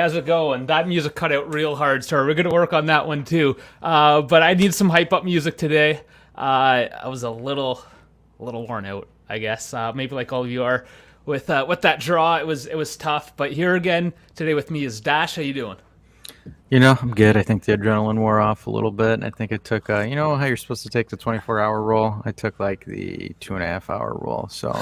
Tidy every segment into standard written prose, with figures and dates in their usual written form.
how's it going? That music cut out real hard, sir. We're gonna work on that one too. But I need some hype up music today. I was a little worn out, I guess. Maybe like all of you are with that draw. It was tough. But here again today with me is Dash. How you doing? I'm good. I think the adrenaline wore off a little bit. I think it took, how you're supposed to take the 24-hour roll? I took like the 2.5-hour roll. So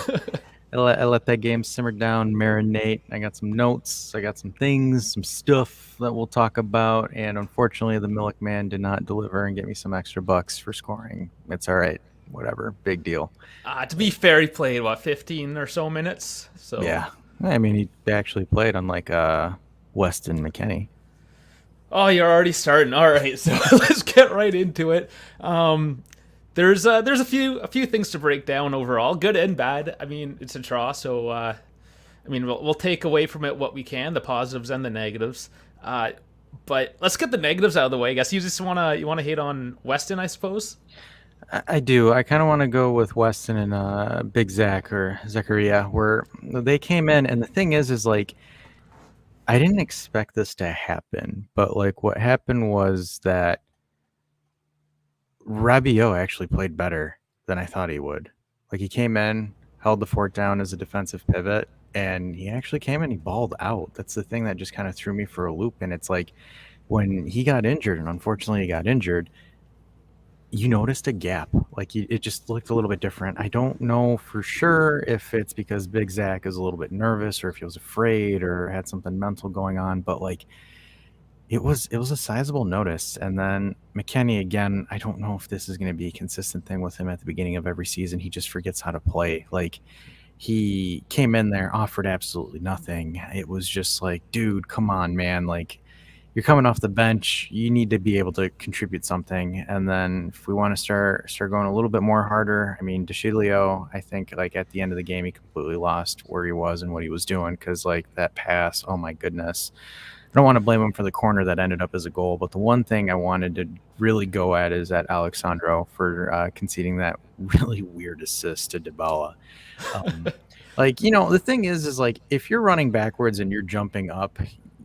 I let that game simmer down, marinate. I got some notes. I got some things, some stuff that we'll talk about. And unfortunately, the Millick man did not deliver and get me some extra bucks for scoring. It's all right. Whatever. Big deal. To be fair, he played 15 or so minutes. So Yeah. I mean, he actually played on like Weston McKennie. oh, you're already starting. All right, so let's get right into it. There's a few things to break down overall, good and bad. I mean, it's a draw, so we'll take away from it what we can, the positives and the negatives. But let's get the negatives out of the way. I guess you wanna hate on Weston, I suppose. I do. I kind of want to go with Weston and Big Zach or Zachariah, where they came in, and the thing is like I didn't expect this to happen, but like what happened was that Rabiot actually played better than I thought he would. Like he came in, held the fort down as a defensive pivot, and he actually came in, he balled out. That's the thing that just kind of threw me for a loop. And it's like when he got injured, and unfortunately he got injured, you noticed a gap. Like it just looked a little bit different. I don't know for sure if it's because Big Zach is a little bit nervous or if he was afraid or had something mental going on, but like it was a sizable notice. And then McKennie again, I don't know if this is going to be a consistent thing with him at the beginning of every season. He just forgets how to play. Like he came in there, offered absolutely nothing. It was just like, dude, come on, man. Like you're coming off the bench. You need to be able to contribute something. And then if we want to start going a little bit more harder, I mean, DeShilio, I think like at the end of the game, he completely lost where he was and what he was doing. Cause like that pass, oh my goodness. I don't want to blame him for the corner that ended up as a goal, but the one thing I wanted to really go at is at Alexandro for conceding that really weird assist to Dybala. Um, the thing is like if you're running backwards and you're jumping up,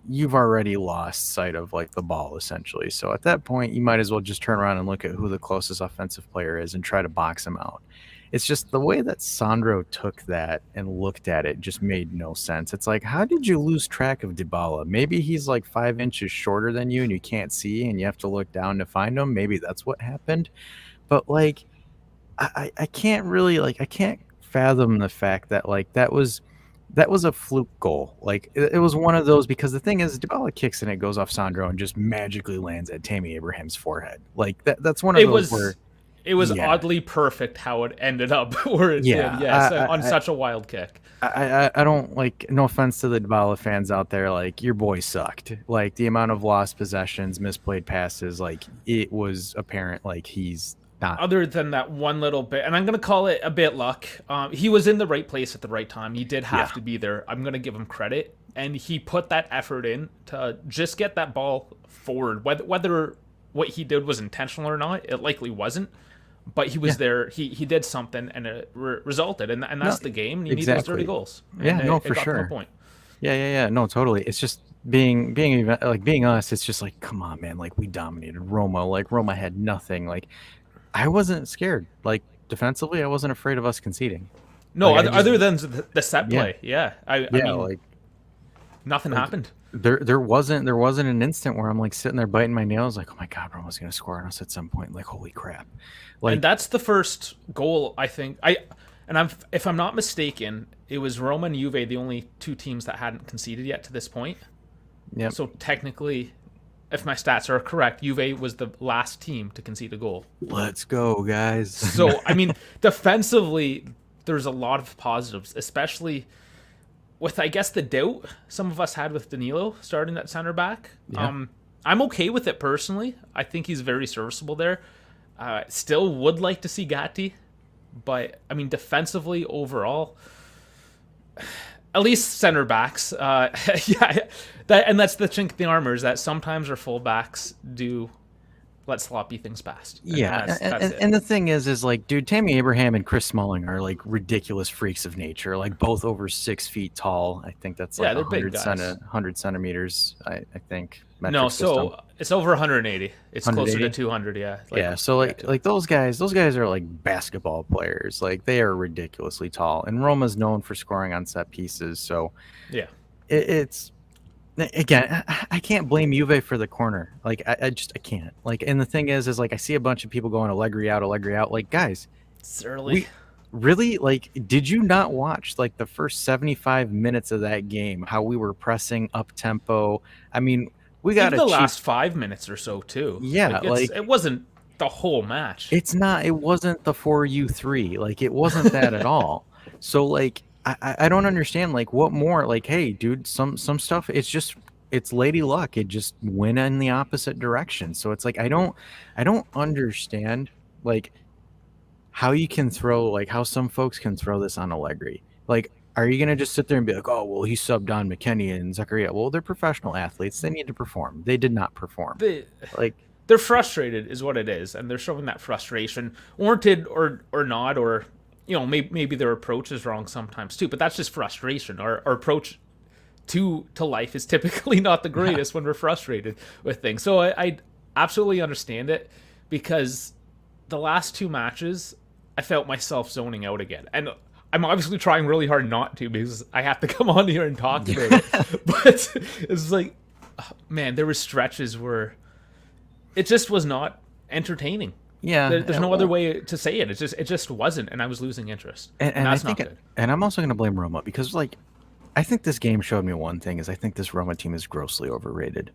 you've already lost sight of like the ball essentially. So at that point, you might as well just turn around and look at who the closest offensive player is and try to box him out. It's just the way that Sandro took that and looked at it just made no sense. It's like, how did you lose track of Dybala? Maybe he's like 5 inches shorter than you and you can't see and you have to look down to find him. Maybe that's what happened. But like, I can't really like, I can't fathom the fact that like that was a fluke goal. Like it was one of those because the thing is, Dybala kicks and it goes off Sandro and just magically lands at Tammy Abraham's forehead. Like that's one of It those where, was it was yeah, oddly perfect how it ended up where it did. yeah. Yes, on such a wild kick. I don't like. No offense to the Dybala fans out there, like your boy sucked. Like the amount of lost possessions, misplayed passes, like it was apparent. Like he's not. Other than that one little bit, and I'm going to call it a bit luck, he was in the right place at the right time. He did have Yeah, to be there. I'm going to give him credit. And he put that effort in to just get that ball forward. Whether what he did was intentional or not, it likely wasn't. But he was yeah. there. He did something, and it resulted. And No, that's the game. And you need those dirty exactly. goals. Yeah, And no, it for got to the sure. point. Yeah. No, totally. It's just being us. It's just like, come on, man. Like we dominated Roma. Like Roma had nothing. Like I wasn't scared. Like defensively, I wasn't afraid of us conceding. No, Like I other just, than the set yeah, play. Yeah. I yeah. mean, nothing Like happened. there wasn't an instant where I'm like sitting there biting my nails, like, oh my god, Roma's gonna score on us at some point. Like, holy crap. And Like, that's the first goal, I think. If I'm not mistaken, it was Roma and Juve, the only two teams that hadn't conceded yet to this point. yep. So technically, if my stats are correct, Juve was the last team to concede a goal. Let's go, guys. So I mean, defensively, there's a lot of positives, especially with I guess the doubt some of us had with Danilo starting at center back. Yeah. I'm okay with it personally. I think he's very serviceable there. Still would like to see Gatti, but I mean defensively overall, at least center backs. Yeah, that's the chink in the armor is that sometimes our fullbacks do let sloppy things pass, and Yeah, that's it. and the thing is like, dude, Tammy Abraham and Chris Smalling are like ridiculous freaks of nature, like both over 6 feet tall. I think that's Yeah, like they're big guys. 100 centimeters. I think No, metric system. so it's over 180. It's closer to 180. 200. Yeah, like Yeah, so yeah, like those guys are like basketball players. Like they are ridiculously tall, and Roma's known for scoring on set pieces. So yeah. it's again, I can't blame Juve for the corner. Like I can't. Like, and the thing is like I see a bunch of people going Allegri out, Allegri out. Like, guys, It's early. we really, like, did you not watch like the first 75 minutes of that game? How we were pressing up tempo. I mean, we got Even a the cheap. last 5 minutes or so too. Yeah, Like it like wasn't the whole match. it's not. It wasn't the 4U3. Like it wasn't that at all. So like I don't understand. Like what more? Like, hey, dude, some stuff. It's lady luck. It just went in the opposite direction. So it's like I don't understand like how you can throw, like how some folks can throw this on Allegri. Like, are you gonna just sit there and be like, oh well, he subbed on McKennie and Zakaria? Well, they're professional athletes. They need to perform. They did not perform. They Like, they're frustrated, is what it is, and they're showing that frustration, warranted or not, or maybe their approach is wrong sometimes too. But that's just frustration. Our approach to life is typically not the greatest when we're frustrated with things. So I absolutely understand it, because the last two matches I felt myself zoning out again, and I'm obviously trying really hard not to, because I have to come on here and talk about it. But it's like, man, there were stretches where it just was not entertaining. yeah, There's no other way to say it. It just wasn't, and I was losing interest, and and I that's not think, good. and I'm also gonna blame Roma because like I think this game showed me one thing is I think this Roma team is grossly overrated.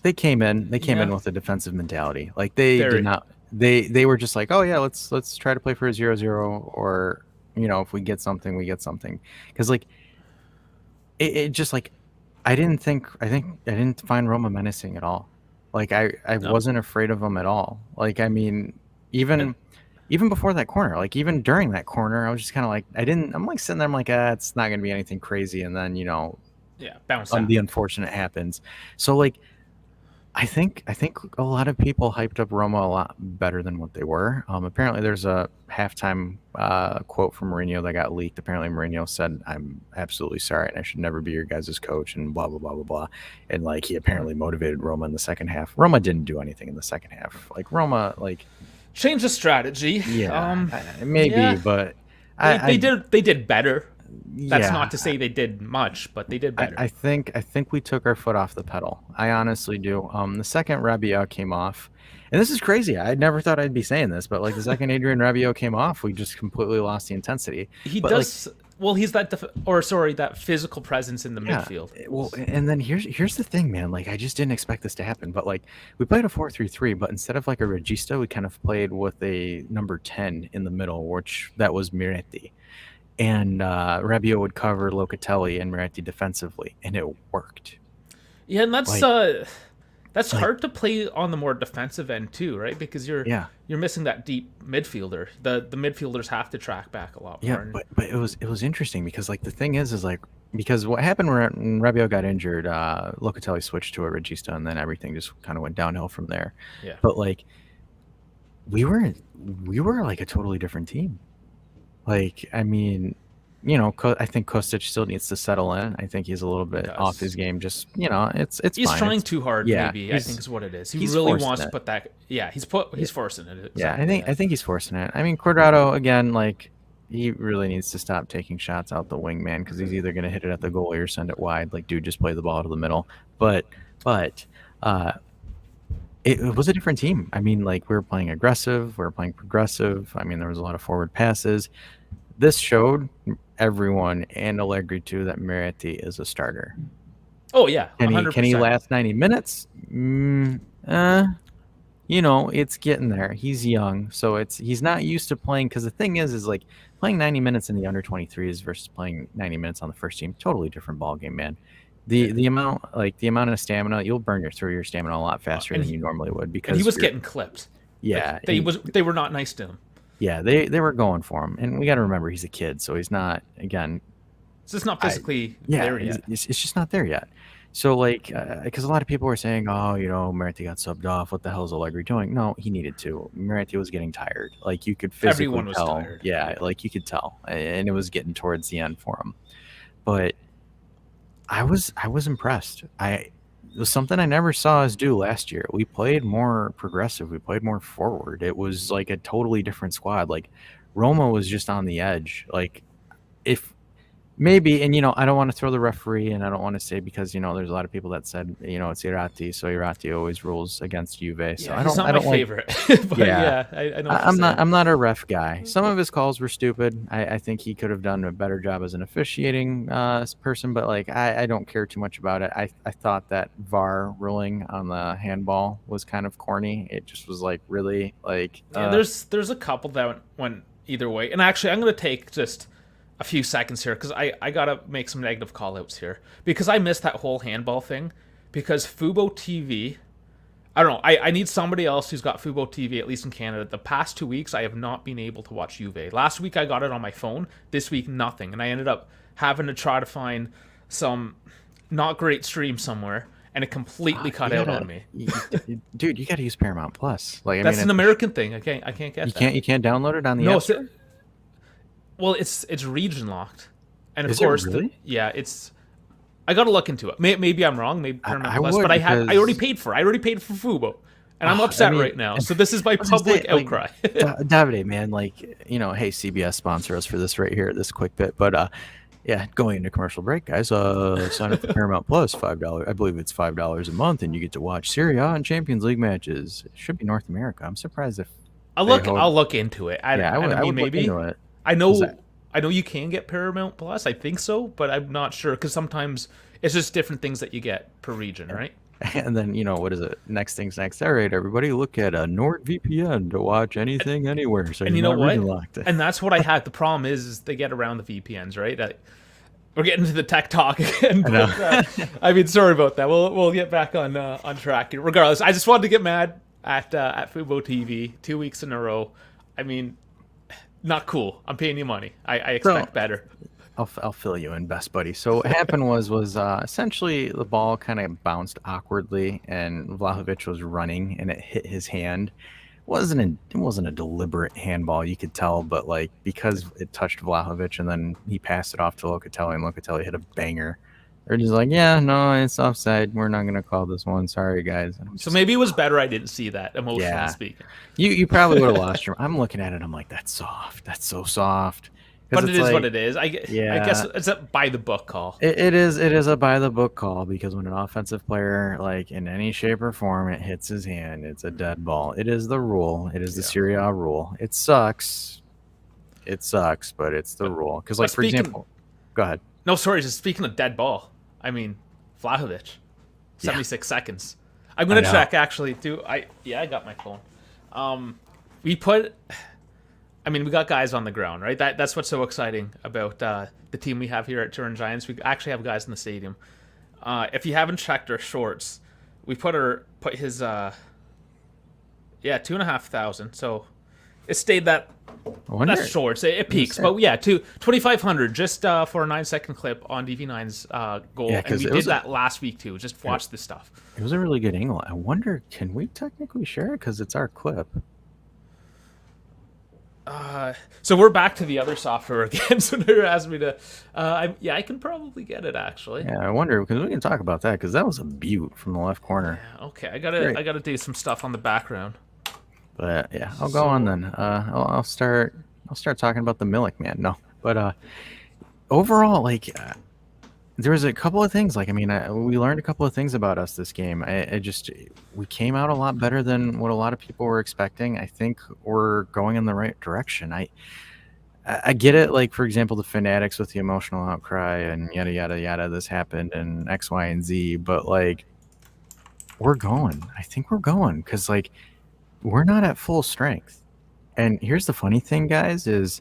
They came in Yeah, with a defensive mentality. Like they did very. not. They were just like, oh yeah, let's try to play for a 0-0, or if we get something, we get something. Because like it just like I didn't find Roma menacing at all. Like I No, wasn't afraid of them at all. Like I mean, and even even before that corner, like even during that corner, I was just kind of like I'm like sitting there, I'm like, it's not gonna be anything crazy, and then yeah, bounced out. the unfortunate happens. So like I think a lot of people hyped up Roma a lot better than what they were. Apparently, there's a halftime quote from Mourinho that got leaked. Apparently, Mourinho said, "I'm absolutely sorry, and I should never be your guys' coach," and blah blah blah blah blah. And like he apparently motivated Roma in the second half. Roma didn't do anything in the second half. Like Roma, like Change the strategy. yeah, maybe, Yeah, but they I they did they did better. That's yeah, not to say they did much, but they did better. I think we took our foot off the pedal. I honestly do. The second Rabiot came off, and this is crazy. I never thought I'd be saying this, but like the second Adrian Rabiot came off, we just completely lost the intensity. He But like, does well. He's that physical presence in the yeah, midfield. well, and then here's the thing, man. Like I just didn't expect this to happen, but like we played a 4-3-3, but instead of like a regista, we kind of played with a number 10 in the middle, which that was Miretti. And Rabiot would cover Locatelli and Miretti defensively, and it worked. Yeah, and Like, that's like, hard to play on the more defensive end too, right? Because you're yeah, you're missing that deep midfielder. The midfielders have to track back a lot yeah, more. And but it was interesting because like the thing is like because what happened when Rabiot got injured, Locatelli switched to a regista, and then everything just kind of went downhill from there. yeah, But like we were we were like a totally different team. Like, I mean, I think Kostic still needs to settle in. I think he's a little he bit off his does. game. Just, it's He's fine. trying too hard, Yeah, maybe, I think is what it is. He he's really forcing wants to it. put that. Yeah, he's forcing it. Yeah, I Exactly. think Yeah. I think he's forcing it. I mean, Quadrado again, like he really needs to stop taking shots out the wing, man, because he's either gonna hit it at the goalie or send it wide. Like, dude, just play the ball to the middle. But uh, it was a different team. I mean, like we were playing aggressive, we were playing progressive. I mean, there was a lot of forward passes. This showed everyone and Allegri too that Miretti is a starter. Oh yeah, Can he 100%. last 90 minutes? It's getting there. He's young, so he's not used to playing. Because the thing is like playing 90 minutes in the under 23s versus playing 90 minutes on the first team. Totally different ball game, man. Yeah. The amount of stamina, you'll burn through your stamina a lot faster And than you normally would and he because was you're getting clipped. yeah, Like they were not nice to him. yeah, they were going for him, and we got to remember he's a kid, so he's not again. It's just not I physically Yeah, there yet. it's just not there yet. So, like, because a lot of people were saying, "Oh, Murray got subbed off. What the hell is Allegri doing?" No, he needed to. Murray was getting tired. Like, you could physically Everyone was tell. tired. Yeah, Yeah. like you could tell, and it was getting towards the end for him. But I was impressed. It was something I never saw us do last year. We played more progressive. We played more forward. It was like a totally different squad. Like Roma was just on the edge. Like if maybe, and I don't want to throw the referee, and I don't want to say because there's a lot of people that said it's Irati, so Irati always rules against Juve. So Yeah, I he's don't not I my don't like. favorite, but Yeah, yeah, I know what you're I'm not. saying. I'm not a ref guy. Some of his calls were stupid. I think he could have done a better job as an officiating person, but like I don't care too much about it. I thought that VAR ruling on the handball was kind of corny. It just was like really like Yeah, there's a couple that went either way, and actually, I'm gonna take just a few seconds here because I gotta make some negative call outs here because I missed that whole handball thing because Fubo TV. I don't know. I need somebody else who's got Fubo TV, at least in Canada. The past 2 weeks, I have not been able to watch Juve. Last week, I got it on my phone. This week, nothing. And I ended up having to try to find some not great stream somewhere, and it completely you cut out gotta, on me. dude, you gotta use Paramount Plus. Like I mean, That's an American thing. I can't get that. you can't download it on the No, App Store. well, it's region locked, and of Is it course, really? yeah, it's. I gotta look into it. Maybe I'm wrong. Maybe Paramount I Plus, would but I already because paid for. It. I already paid for Fubo, and I'm I upset mean, right now. So this is my I was gonna public say, like, outcry. Davide, man, like, hey, CBS sponsor us for this right here, this quick bit. But yeah, going into commercial break, guys. Sign up for Paramount Plus, $5. I believe it's $5 a month, and you get to watch Serie A and Champions League matches. It should be North America. I'm surprised if they hold. I'll look into it. Yeah, I I mean, would look maybe into it. I Was that? know I know you can get Paramount Plus. I think so, but I'm not sure because sometimes it's just different things that you get per region, right? And then what is it? Next thing's next. All right, everybody, look at a NordVPN to watch anything anywhere, so And you're you know not region what? locked. And that's what I had. The problem is they get around the VPNs, right? We're getting to the tech talk again. I know. But, I mean, sorry about that. We'll get back on track. Regardless, I just wanted to get mad at Fubo TV 2 weeks in a row. I mean, not cool. I'm paying you money. I So expect better. I'll fill you in, best buddy. So what happened was essentially the ball kind of bounced awkwardly, and Vlahovic was running, and it hit his hand. It wasn't a deliberate handball, you could tell, but like because it touched Vlahovic, and then he passed it off to Locatelli, and Locatelli hit a banger. They're just like, yeah, no, it's offside. We're not gonna call this one. Sorry, guys. And I'm So just maybe it was better I didn't see that, emotionally yeah. speaking. You probably would have lost your. I'm looking at it. I'm like, that's soft. That's so soft. But Because it it's is what like, it is. I guess yeah, it's a by the book call. it is a by the book call because when an offensive player, like in any shape or form, it hits his hand, it's a dead ball. It is the rule. It is the Yeah. Serie A rule. It sucks. It sucks, but it's the rule. Because, like, But for speaking, example, go ahead. no, sorry, just speaking of dead ball. I mean, Vlahovic, Yeah, 76 seconds. I'm I gonna know. check actually. I got my phone. We put. I mean, we got guys on the ground, right? That's what's so exciting about the team we have here at Turin Giants. We actually have guys in the stadium. If you haven't checked our shorts, we put his 2,500. So it stayed that. I wonder. That's shorts. It peaks, say. but yeah, 2,500 just for a 9-second clip on DV9's goal, Yeah, and 'cause we it did was that last week too. Just watch this stuff. It was a really good angle. I wonder, can we technically share it because it's our clip? So we're back to the other software again. So they're asking me to. I can probably get it actually. Yeah, I wonder because we can talk about that because that was a beaut from the left corner. Okay, Great. I gotta do some stuff on the background. But yeah, I'll go on then. I'll start talking about the Milik man. No, but overall, like there was a couple of things. Like I mean, we learned a couple of things about us this game. We came out a lot better than what a lot of people were expecting. I think we're going in the right direction. I get it. Like for example, the fanatics with the emotional outcry and yada yada yada. This happened and X, Y, and Z. But like we're going. I think we're going because like we're not at full strength. And here's the funny thing, guys, is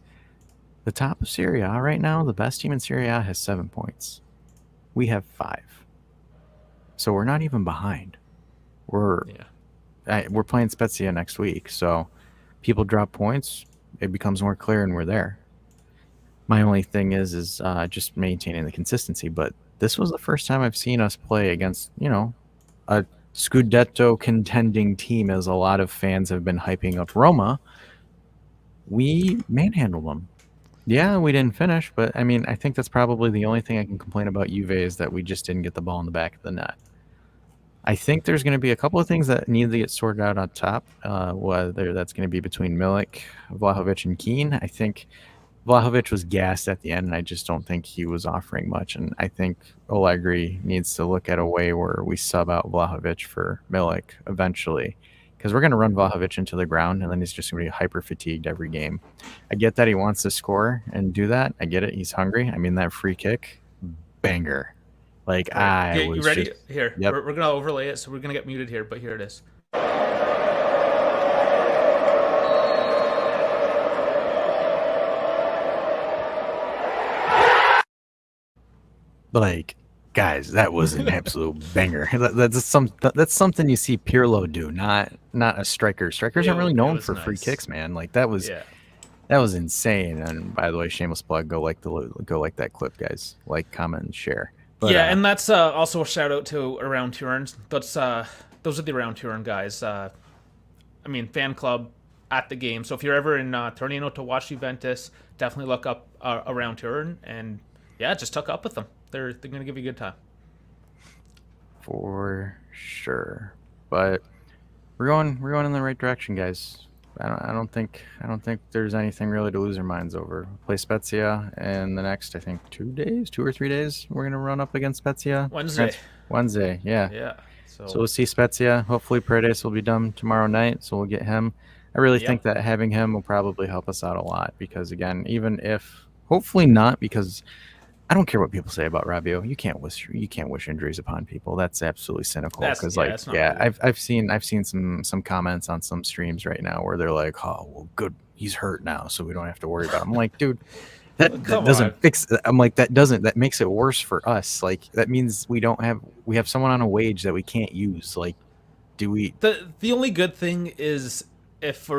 the top of Serie A right now, the best team in Serie A has 7 points. We have 5. So we're not even behind. We're playing Spezia next week. So people drop points, it becomes more clear and we're there. My only thing is just maintaining the consistency, but this was the first time I've seen us play against, a Scudetto contending team, as a lot of fans have been hyping up Roma. We manhandled them. Yeah, we didn't finish, but I mean, I think that's probably the only thing I can complain about Juve is that we just didn't get the ball in the back of the net. I think there's going to be a couple of things that need to get sorted out on top, whether that's going to be between Milik, Vlahovic, and Keane. I think Vlahovic was gassed at the end, and I just don't think he was offering much. And I think Allegri needs to look at a way where we sub out Vlahovic for Milik eventually, because we're going to run Vlahovic into the ground, and then he's just going to be hyper fatigued every game. I get that he wants to score and do that. I get it. He's hungry. I mean, that free kick, banger. Like, All right. I You was ready? just, Here, yep. we're gonna overlay it, so we're gonna get muted here, but here it is. Like, guys, that was an absolute banger. That's something you see Pirlo do, not a striker. Strikers aren't really It known was for free nice. kicks, man. Like, that was insane. And by the way, shameless plug, go like that clip, guys. Like, comment, and share. But Yeah, and that's also a shout out to Around Turin. Those are the Around Turin guys. I mean, fan club at the game. So if you're ever in Torino to watch Juventus, definitely look up Around Turin, and yeah, just hook up with them. They're gonna give you a good time. for sure. But we're going in the right direction, guys. I don't think there's anything really to lose our minds over. Play Spezia in the next, I think, 2 or 3 days. We're gonna run up against Spezia. Wednesday. Wednesday, yeah. Yeah. So we'll see Spezia. Hopefully Paredes will be done tomorrow night, so we'll get him. I really think Yep. that having him will probably help us out a lot because, again, even if hopefully not, because I don't care what people say about Rabiot. You can't wish injuries upon people. That's absolutely cynical. Because that's not cool. I've seen some comments on some streams right now where they're like, oh well, good, he's hurt now, so we don't have to worry about him. I'm like, dude, that Come doesn't on. fix. I'm like, that makes it worse for us. Like, that means we have someone on a wage that we can't use. Like, do we? The only good thing is if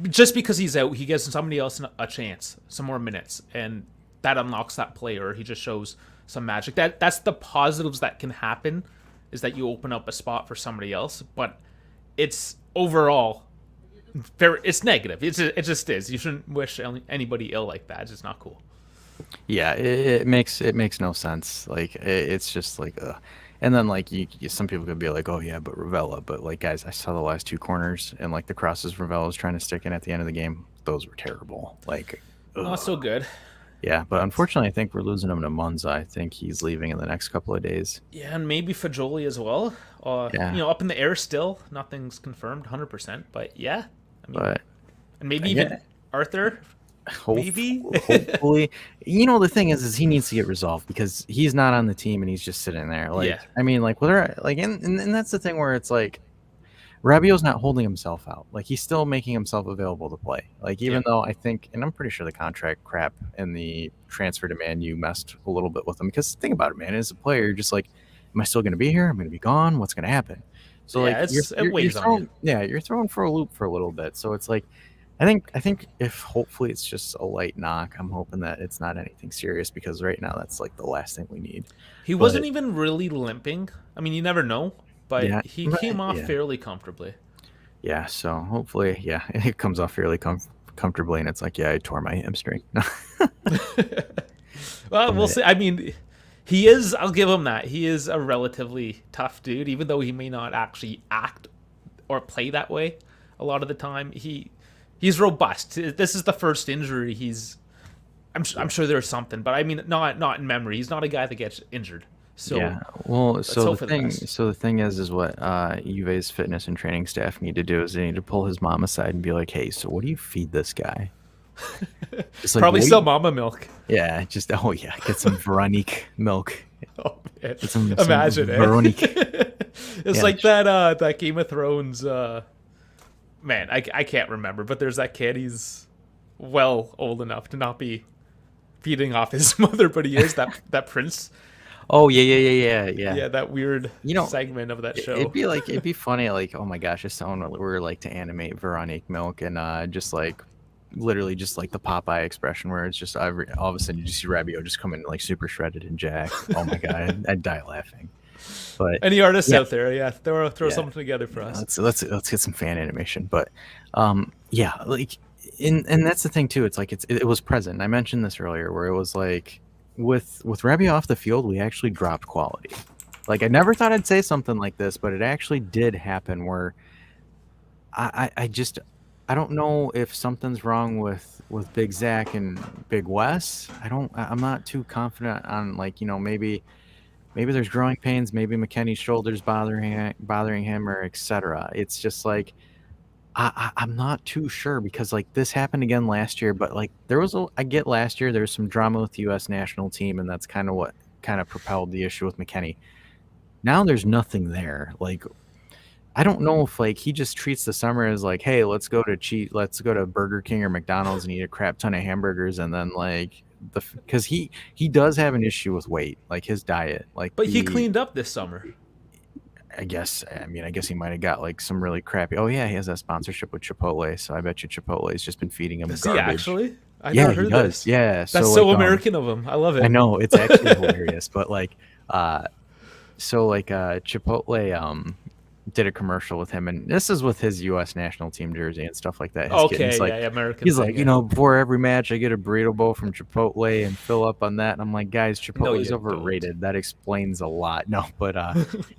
just because he's out, he gives somebody else a chance, some more minutes, and that unlocks that player. He just shows some magic. That's the positives that can happen, is that you open up a spot for somebody else. But it's overall it's negative. It just is. You shouldn't wish anybody ill like that. It's just not cool. Yeah, it makes no sense. Like, it's just like, and then like some people could be like, oh yeah, but Ravella. But like, guys, I saw the last two corners and like the crosses Ravella was trying to stick in at the end of the game. Those were terrible. Like, Not so good. yeah. But unfortunately, I think we're losing him to Monza. I think he's leaving in the next couple of days. Yeah, and maybe Fajoli as well. Yeah. Up in the air still. Nothing's confirmed 100%. But yeah, I mean, But and maybe yeah, even Arthur. Maybe. hopefully, the thing is he needs to get resolved because he's not on the team and he's just sitting there. Like, Yeah. I mean, like, whether like, and that's the thing where it's like, Rabiot's not holding himself out. Like, he's still making himself available to play. Like, even though I think, and I'm pretty sure the contract crap and the transfer to Man U messed a little bit with him. Because think about it, man, as a player, you're just like, am I still going to be here? I'm going to be gone. What's going to happen? So Yeah, like, it weighs on you. you're thrown for a loop for a little bit. So it's like, I think if hopefully it's just a light knock, I'm hoping that it's not anything serious because right now that's like the last thing we need. He wasn't even really limping. I mean, you never know, Yeah, but he came off yeah. fairly comfortably. Yeah, so hopefully, yeah, it comes off fairly comfortably, and it's like, yeah, I tore my hamstring. Well, we'll see. I mean, he is. I'll give him that. He is a relatively tough dude, even though he may not actually act or play that way a lot of the time. He's robust. This is the first injury I'm sure there's something, but I mean, not in memory. He's not a guy that gets injured. So Yeah, well, so hope the for the thing, best. so the thing is what Juve's fitness and training staff need to do is they need to pull his mom aside and be like, hey, so what do you feed this guy? Just like, Probably what do still you- mama milk. yeah, just get some Veronique milk. Oh, man. Get some Imagine it. Veronique. It's Yeah, like that Game of Thrones. Man, I can't remember, but there's that kid. He's well old enough to not be feeding off his mother, but he is that prince. Oh yeah. Yeah, that weird segment of that show. It'd be funny, like, oh my gosh, if someone were like to animate Veronique Milk and just like literally just like the Popeye expression where it's just all of a sudden you just see Rabiot just come in like super shredded and jacked. Oh my god, I'd die laughing. But Any artists yeah, out there, yeah, throw yeah, something together for yeah, us. let's get some fan animation. But yeah, like and that's the thing too. It's like it was present. I mentioned this earlier where it was like with Rabiot off the field, we actually dropped quality. Like I never thought I'd say something like this, but it actually did happen where I just I don't know if something's wrong with Big Zach and Big Wes. I'm not too confident on like, maybe there's growing pains, maybe McKenny's shoulders bothering him or etc. It's just like I'm not too sure because like this happened again last year, but like I get last year there was some drama with the US national team and that's kind of what kind of propelled the issue with McKenny. Now there's nothing there. Like I don't know if like he just treats the summer as like, hey, let's go to Burger King or McDonald's and eat a crap ton of hamburgers, and then like because he does have an issue with weight, like his diet, like But he cleaned up this summer. I guess he might have got like some really crappy. Oh yeah, he has that sponsorship with Chipotle, so I bet you Chipotle's just been feeding him Does he garbage. actually? I Yeah, never he heard does. this. Yeah, That's so so like American of him. I love I it. know it's actually hilarious, but like Chipotle did a commercial with him, and this is with his U.S. national team jersey and stuff like that. His kid, Okay, yeah, yeah, American he's thing. like, Yeah. before every match, I get a burrito bowl from Chipotle and fill up on that. And I'm like, guys, No, Chipotle's you don't. overrated. That explains a lot. No, but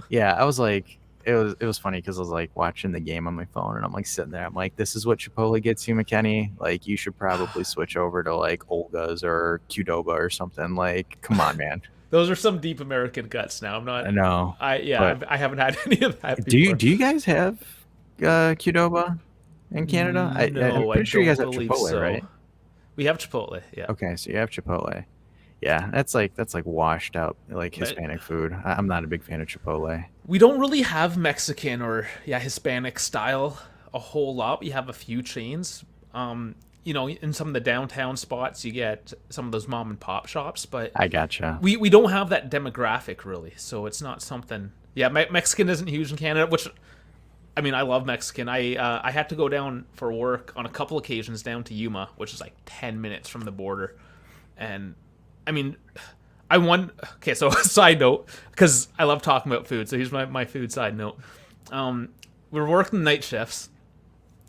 yeah, I was like, it was funny because I was like watching the game on my phone, and I'm like sitting there. I'm like, this is what Chipotle gets you, McKenny. Like, you should probably switch over to like Olga's or Qdoba or something. Like, come on, man. Those are some deep American guts. Now I'm not. I know, but I haven't had any of that do you before. do you guys have Qdoba in Canada? I'm No, I pretty sure you guys don't have believe Chipotle, so. right? We have Chipotle, yeah, Okay, so you have Chipotle. Yeah, that's like washed out like but Hispanic food. I'm not a big fan of Chipotle. we don't really have Mexican or Hispanic style a whole lot. We have a few chains. In some of the downtown spots, you get some of those mom and pop shops, but I gotcha. we don't have that demographic really, so it's not something. Yeah, Mexican isn't huge in Canada, which I mean I love Mexican. I had to go down for work on a couple occasions down to Yuma, which is like 10 minutes from the border, and I mean I won. Okay, so side note, because I love talking about food. So here's my food side note. We're working night shifts,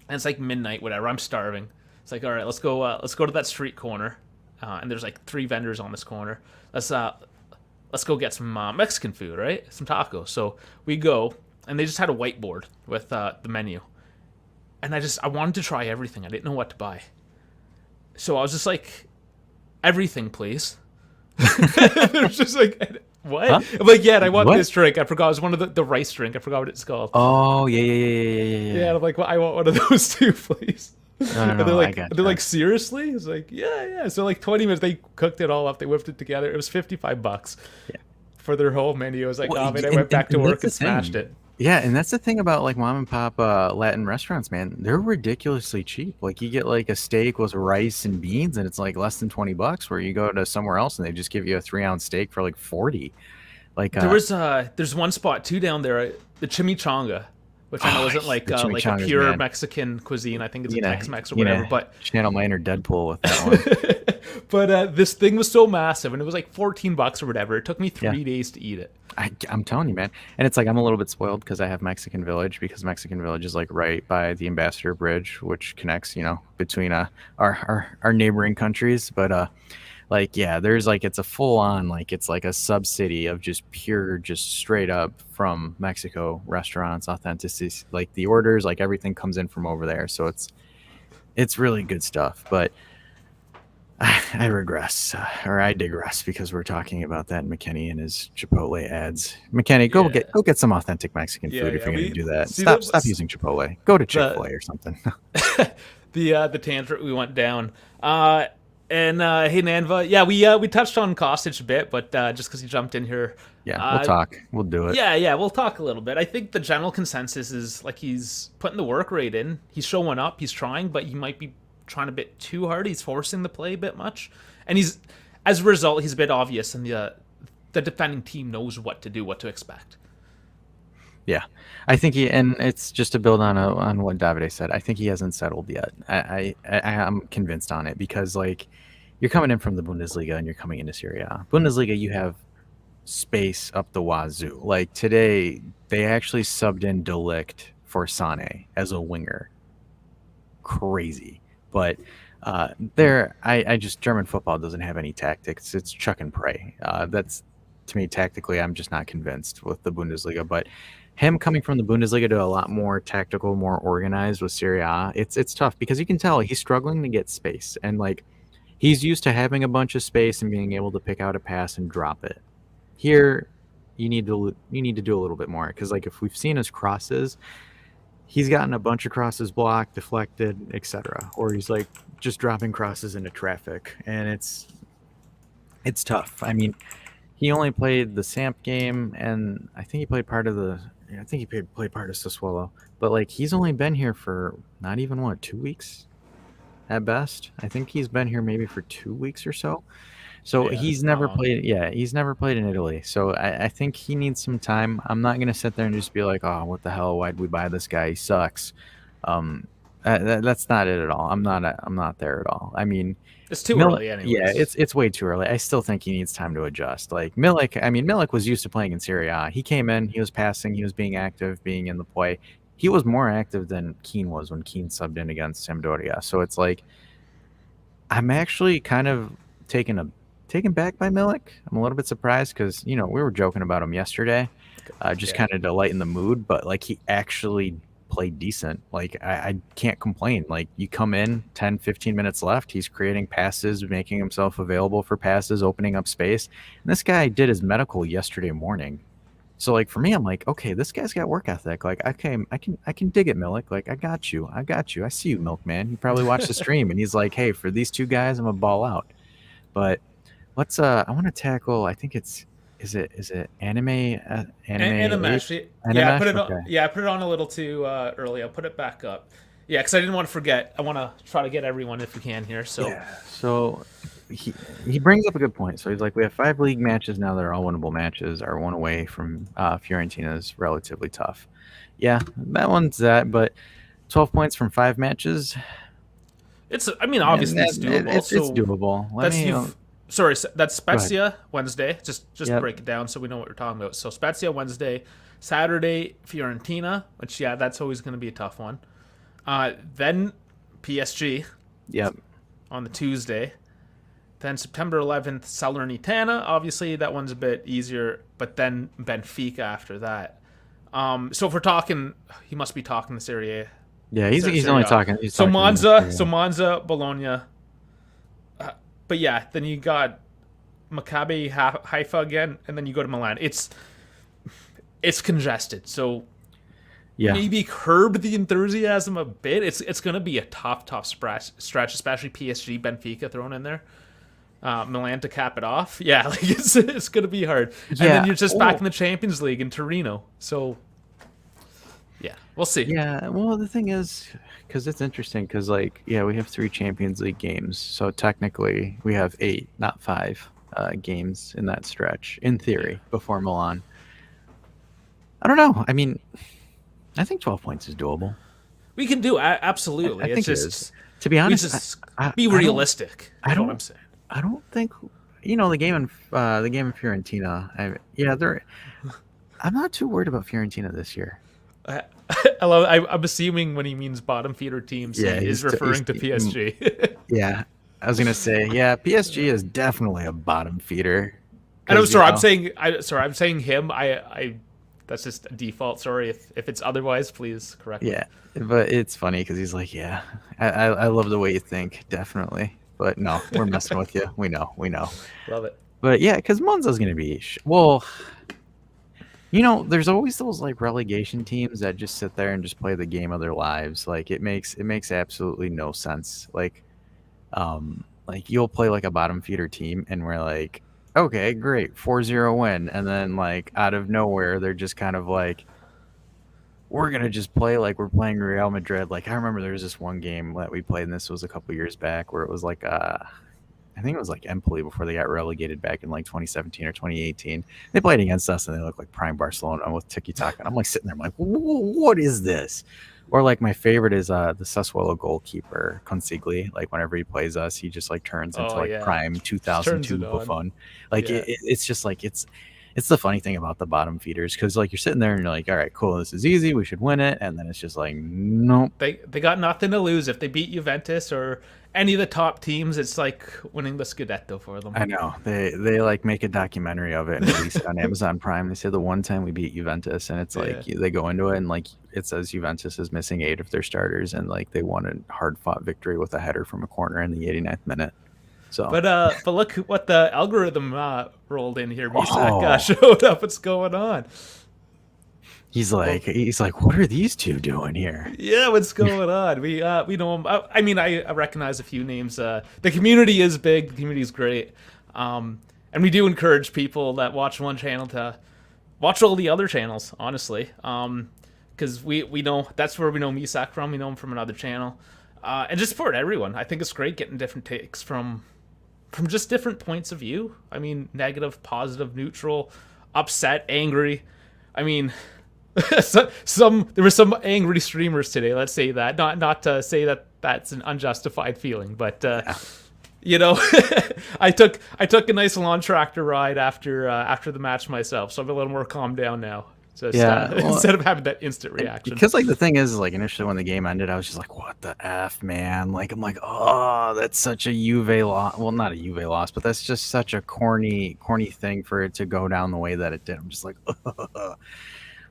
and it's like midnight, whatever. I'm starving. It's like, all right, let's go. Let's go to that street corner, and there's like 3 vendors on this corner. Let's go get some Mexican food, right? Some tacos. So we go, and they just had a whiteboard with the menu, and I wanted to try everything. I didn't know what to buy, so I was just like, everything, please. It was just like, what? Huh? I'm like, yeah, and I want What? this drink. I forgot it was one of the rice drink. I forgot what it's called. Oh yeah, yeah, yeah, yeah, yeah, yeah. Yeah, and I'm like, well, I want one of those too, please. No, no, And no. I they're gotcha. like, seriously? It's like, yeah, yeah. So like 20 minutes, they cooked it all up. They whipped it together. It was $55 Yeah. for their whole menu. I was like, Well, oh man, I and, went back to and work that's the and smashed thing. it. Yeah, and that's the thing about like mom and pop Latin restaurants, man. They're ridiculously cheap. Like you get like a steak with rice and beans, and it's like less than $20. Where you go to somewhere else and they just give you a 3-ounce steak for like 40. Like There's one spot too down there, the chimichanga, which I know isn't the like a chimichangas, pure man. Mexican cuisine. I think it's a You know, Tex-Mex or whatever. But channel my inner Deadpool with that one. this thing was so massive, and it was like $14 or whatever. It took me Yeah. 3 days to eat it. I'm telling you, man. And it's like I'm a little bit spoiled because I have Mexican Village because Mexican Village is like right by the Ambassador Bridge, which connects, between our neighboring countries. But like yeah, there's like it's a full on like it's like a sub city of just pure, just straight up from Mexico restaurants, authenticity. Like the orders, like everything comes in from over there, so it's really good stuff. But I regress, or I digress, because we're talking about that McKenny and his Chipotle ads. McKenny, go Yeah. get some authentic Mexican Yeah, food if yeah, you're going we- to do that. see, Stop using Chipotle. Go to Chick-fil-A or something. The tangent we went down. And hey Nanva, yeah, we touched on Kostic a bit, but just because he jumped in here, Yeah, we'll talk. We'll do it. yeah, we'll talk a little bit. I think the general consensus is like he's putting the work rate in. He's showing up. He's trying, but he might be trying a bit too hard. He's forcing the play a bit much, and as a result, he's a bit obvious, and the defending team knows what to do, what to expect. Yeah, I think and it's just to build on on what Davide said. I think he hasn't settled yet. I'm convinced on it because like you're coming in from the Bundesliga and you're coming into Serie A. Bundesliga, you have space up the wazoo. Like today, they actually subbed in Delict for Sane as a winger. Crazy, but there, I just German football doesn't have any tactics. It's chuck and pray. That's to me tactically, I'm just not convinced with the Bundesliga. But him coming from the Bundesliga to a lot more tactical, more organized with Serie A, it's tough because you can tell he's struggling to get space and like he's used to having a bunch of space and being able to pick out a pass and drop it. Here, you need to do a little bit more because like if we've seen his crosses, he's gotten a bunch of crosses blocked, deflected, etc. Or he's like just dropping crosses into traffic, and it's tough. I mean, he only played the Samp game, and I think he played part of the. I think he played part of Sassuolo, but like he's only been here for not even what 2 weeks at best. I think he's been here maybe for 2 weeks or so. So Yeah, he's it's not never long. played. Yeah, he's never played in Italy. So I think he needs some time. I'm not gonna sit there and just be like, "Oh, what the hell? Why'd we buy this guy? He sucks." Um, that's not it at all. I'm not there at all. I mean, It's too Milik. early, Yeah, anyways. it's way too early. I still think he needs time to adjust. Like Milik. I mean, Milik was used to playing in Serie A. He came in. He was passing. He was being active, being in the play. He was more active than Keane was when Keane subbed in against Sampdoria. So it's like I'm actually kind of taken a taken back by Milik. I'm a little bit surprised because we were joking about him yesterday, just Yeah. kind of to lighten the mood. But like he actually played decent. Like I can't complain. Like you come in 10, 15 minutes left, he's creating passes, making himself available for passes, opening up space. And this guy did his medical yesterday morning. So like for me, I'm like, okay, this guy's got work ethic. Like I can dig it, Milik. Like I got you, I got you. I see you, Milkman. He probably watched the stream and he's like, hey, for these two guys, I'm a ball out. But let's I want to tackle. I think is it anime eight Animesh, yeah, I put animesh. it on. Okay, Yeah, I put it on a little too early. I'll put it back up. Yeah, because I didn't want to forget. I want to try to get everyone if we can here. So yeah. So he he brings up a good point. So he's like, we have 5 league matches now that are all winnable matches. Our one away from Fiorentina is relatively tough. Yeah, that one's that, but 12 points from 5 matches. it's. I mean, And obviously it's doable. it's So doable. Let that's me you've. Sorry, that's go ahead. Spezia Wednesday. Just Yep. break it down so we know what we're talking about. So Spezia Wednesday, Saturday Fiorentina, which yeah, that's always going to be a tough one. Then PSG Yep. on the Tuesday. Then September 11th, Salernitana. Obviously, that one's a bit easier, but then Benfica after that. So if we're talking, he must be talking the Serie A. Yeah, he's Serie only A. talking. He's So talking the Monza, Serie so A. Monza, Bologna. But yeah, then you got Maccabi Haifa again, and then you go to Milan. It's congested, so Yeah. maybe curb the enthusiasm a bit. It's gonna be a tough stretch, especially PSG, Benfica thrown in there. Milan to cap it off. Yeah, like it's gonna be hard. And then Yeah. you're just back Oh, in the Champions League in Torino. So yeah, we'll see. yeah. Well, the thing is, because it's interesting, because like, yeah, we have 3 Champions League games, so technically we have 8, not 5, games in that stretch, in Yeah, theory, before Milan. I don't know. I mean, I think 12 points is doable. we can do I absolutely. It's think it is. just To be we honest, just I, be I don't, realistic. I Is what I'm don't, saying. I don't think, the game in Fiorentina. Yeah, they're. I'm not too worried about Fiorentina this year. I, I love. I'm assuming when he means bottom feeder teams, Yeah, he is referring to PSG. yeah. I was gonna say, yeah, PSG is definitely a bottom feeder And I'm because sorry. I'm saying him. That's just a default. Sorry if it's otherwise. Please correct me. yeah, but it's funny because he's like, yeah, I love the way you think, definitely, but no, we're messing with you. We know, Love it. but yeah, because Monza's gonna be there's always those like relegation teams that just sit there and just play the game of their lives. Like it makes absolutely no sense. Like you'll play like a bottom feeder team and we're like, okay, great, 4-0 win. And then like out of nowhere, they're just kind of like, we're gonna just play like we're playing Real Madrid. Like I remember there was this one game that we played, and this was a couple years back, where it was like I think it was like Empoli before they got relegated back in like 2017 or 2018. They played against us and they look like prime Barcelona with tiki taka. And I'm like sitting there, I'm like, what is this? Or like my favorite is the Sassuolo goalkeeper Consigli. Like whenever he plays us, he just like turns into Oh like yeah, prime just turns 2002 it on. Buffon. Like Yeah, it's just like it's the funny thing about the bottom feeders because like you're sitting there and you're like, all right, cool, this is easy, we should win it, and then it's just like, nope. they got nothing to lose if they beat Juventus or any of the top teams. It's like winning the Scudetto for them. I know they like make a documentary of it and release it on Amazon Prime. They say the one time we beat Juventus, and it's like Yeah. they go into it and like it says Juventus is missing 8 of their starters, and like they won a hard fought victory with a header from a corner in the 89th minute. So But look what the algorithm rolled in here. Misak oh, showed up. What's going on? Well, he's like, what are these two doing here? yeah, what's going on? We know him. I mean, I recognize a few names. The community is big. The community is great, and we do encourage people that watch one channel to watch all the other channels. Honestly, because we know that's where we know Misak from. We know him from another channel, and just support everyone. I think it's great getting different takes from just different points of view. I mean, negative, positive, neutral, upset, angry. I mean, there were some angry streamers today. Let's say that, not to say that that's an unjustified feeling, but Yeah. you know, I took a nice lawn tractor ride after the match myself, so I'm a little more calmed down now. Just Yeah, well, instead of having that instant reaction. because like the thing is like initially when the game ended, I was just like, "What the f, man!" Like I'm like, "Oh, that's such a Juve loss." Well, not a Juve loss, but that's just such a corny thing for it to go down the way that it did. I'm just like,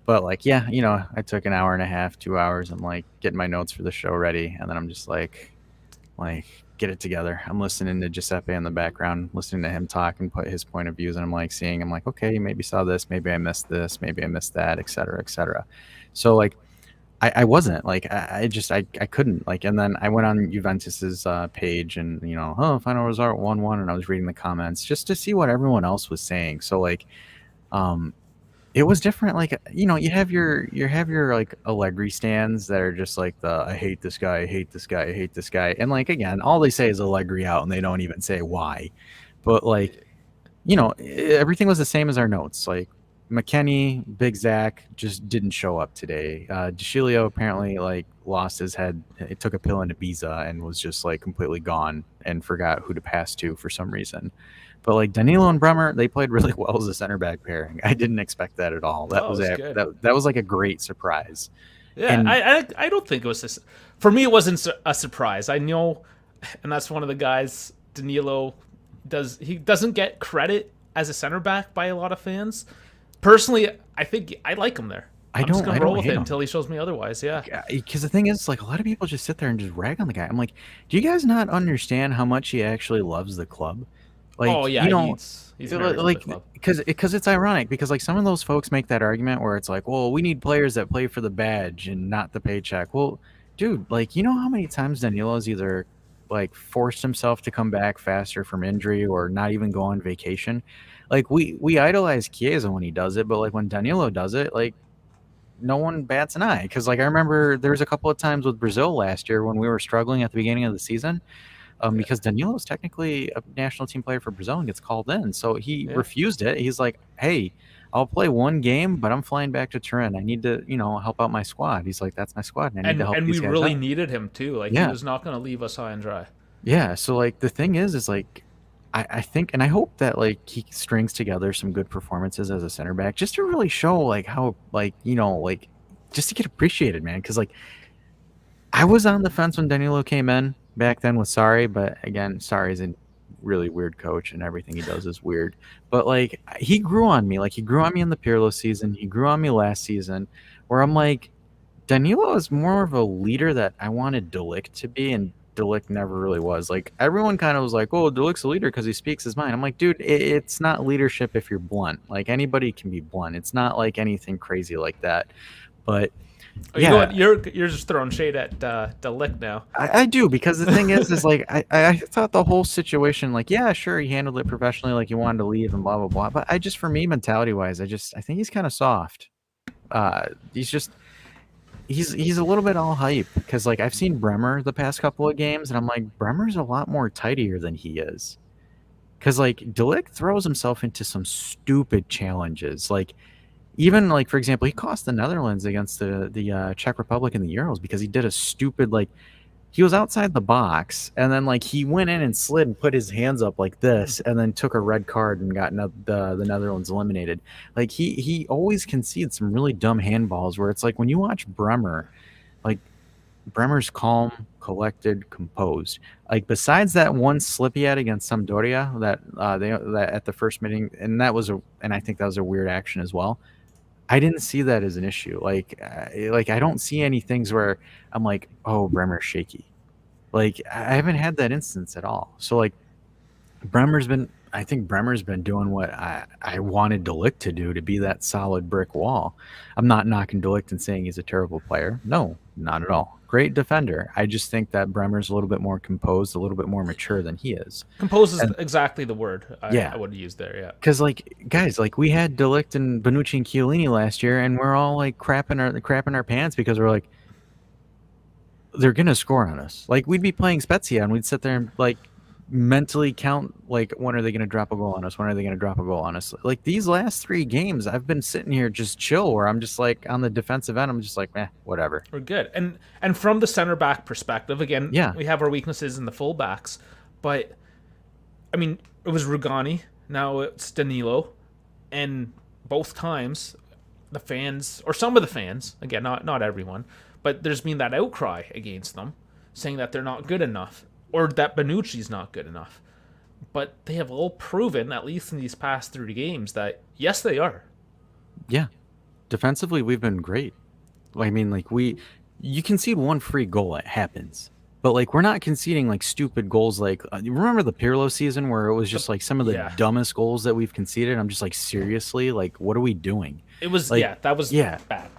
but like, yeah, I took an hour and a half, 2 hours. I'm like getting my notes for the show ready, and then I'm just like get it together. I'm listening to Giuseppe in the background, listening to him talk and put his point of views, and I'm like, okay, maybe saw this, maybe I missed that, et cetera, et cetera. So like I wasn't like I couldn't like, and then I went on Juventus's page and final result 1-1, and I was reading the comments just to see what everyone else was saying. So like um it was different. Like, you have your like Allegri stands that are just like the I hate this guy, I hate this guy, I hate this guy. And like again, all they say is Allegri out and they don't even say why. But like, everything was the same as our notes. Like McKennie, Big Zach just didn't show up today. DeCilio apparently like lost his head. It took a pill in Ibiza and was just like completely gone and forgot who to pass to for some reason. But like Danilo and Bremer, they played really well as a center back pairing. I didn't expect that at all. That Oh, was it's a, good. that was like a great surprise. Yeah, And I don't think it was this. For me, it wasn't a surprise. I know, and that's one of the guys Danilo he doesn't get credit as a center back by a lot of fans. Personally, I think I like him there. I I'm just don't I gonna roll don't with hate it him. until he shows me otherwise. Yeah. Because the thing is, like, a lot of people just sit there and just rag on the guy. I'm like, do you guys not understand how much he actually loves the club? Oh Like, yeah, he's married to the like club. because it's ironic because like some of those folks make that argument where it's like, well, we need players that play for the badge and not the paycheck. Well, dude, like how many times Danilo's either like forced himself to come back faster from injury or not even go on vacation. Like we idolize Chiesa when he does it, but like when Danilo does it, like no one bats an eye. Because like I remember there was a couple of times with Brazil last year when we were struggling at the beginning of the season, Yeah, because Danilo is technically a national team player for Brazil and gets called in. So he yeah. refused it. He's like, hey, I'll play one game, but I'm flying back to Turin. I need to, help out my squad. He's like, that's my squad, and I need to help And we these guys really out. needed him too. Like he Yeah. was not gonna leave us high and dry. Yeah. So like the thing is like I think and I hope that like he strings together some good performances as a center back just to really show like how like, like just to get appreciated, man. Cause like I was on the fence when Danilo came in back then with Sarri, but again, Sarri's a really weird coach and everything he does is weird. But like he grew on me. Like he grew on me in the Pirlo season. He grew on me last season where I'm like, Danilo is more of a leader that I wanted Delict to be, and Delict never really was. Like everyone kind of was like, "Oh, Delict's a leader because he speaks his mind." I'm like, dude, it's not leadership if you're blunt. Like anybody can be blunt. It's not like anything crazy like that. But Oh, you know yeah, what? You're just throwing shade at the lick now. I do because the thing is like I thought the whole situation, like, yeah, sure, he handled it professionally, like he wanted to leave and blah blah blah. But I just, for me, mentality wise, I think he's kind of soft. He's just he's a little bit all hype because like I've seen Bremer the past couple of games and I'm like Bremer's a lot more tidier than he is. Because like Delict throws himself into some stupid challenges. Like even like for example, he cost the Netherlands against the Czech Republic in the Euros because he did a stupid like he was outside the box and then like he went in and slid and put his hands up like this and then took a red card and got the Netherlands eliminated. Like he always concedes some really dumb handballs where it's like when you watch Bremer, like Bremer's calm, collected, composed. Like besides that one slip he had against Sampdoria that at the first meeting, and I think that was a weird action as well. I didn't see that as an issue. Like I don't see any things where I'm like, oh, Bremer's shaky. Like I haven't had that instance at all. So like I think Bremer's been doing what I wanted Delict to do, to be that solid brick wall. I'm not knocking Delict and saying he's a terrible player. No, not at all. Great defender. I just think that Bremer's a little bit more composed, a little bit more mature than he is. Compose is And exactly the word yeah, I would use there. Yeah. because like guys, like we had Delict and Bonucci and Chiellini last year, and we're all like crapping our pants because we're like, they're gonna score on us. Like we'd be playing Spezia and we'd sit there and like mentally count like when are they gonna drop a goal on us? When are they gonna drop a goal on us? Like these last 3 games, I've been sitting here just chill where I'm just like on the defensive end, I'm just like, whatever. We're good. And from the center back perspective, again, Yeah. we have our weaknesses in the fullbacks, but I mean, it was Rugani, now it's Danilo, and both times the fans, or some of the fans, again, not everyone, but there's been that outcry against them, saying that they're not good enough, or that Bonucci's not good enough. But they have all proven, at least in these past 3 games, that yes, they are. Yeah. Defensively, we've been great. I mean, like you concede one free goal, it happens. But like we're not conceding like stupid goals. Like you remember the Pirlo season where it was just like some of the Yeah. dumbest goals that we've conceded. I'm just like, seriously, like what are we doing? It was, Like that was yeah, bad.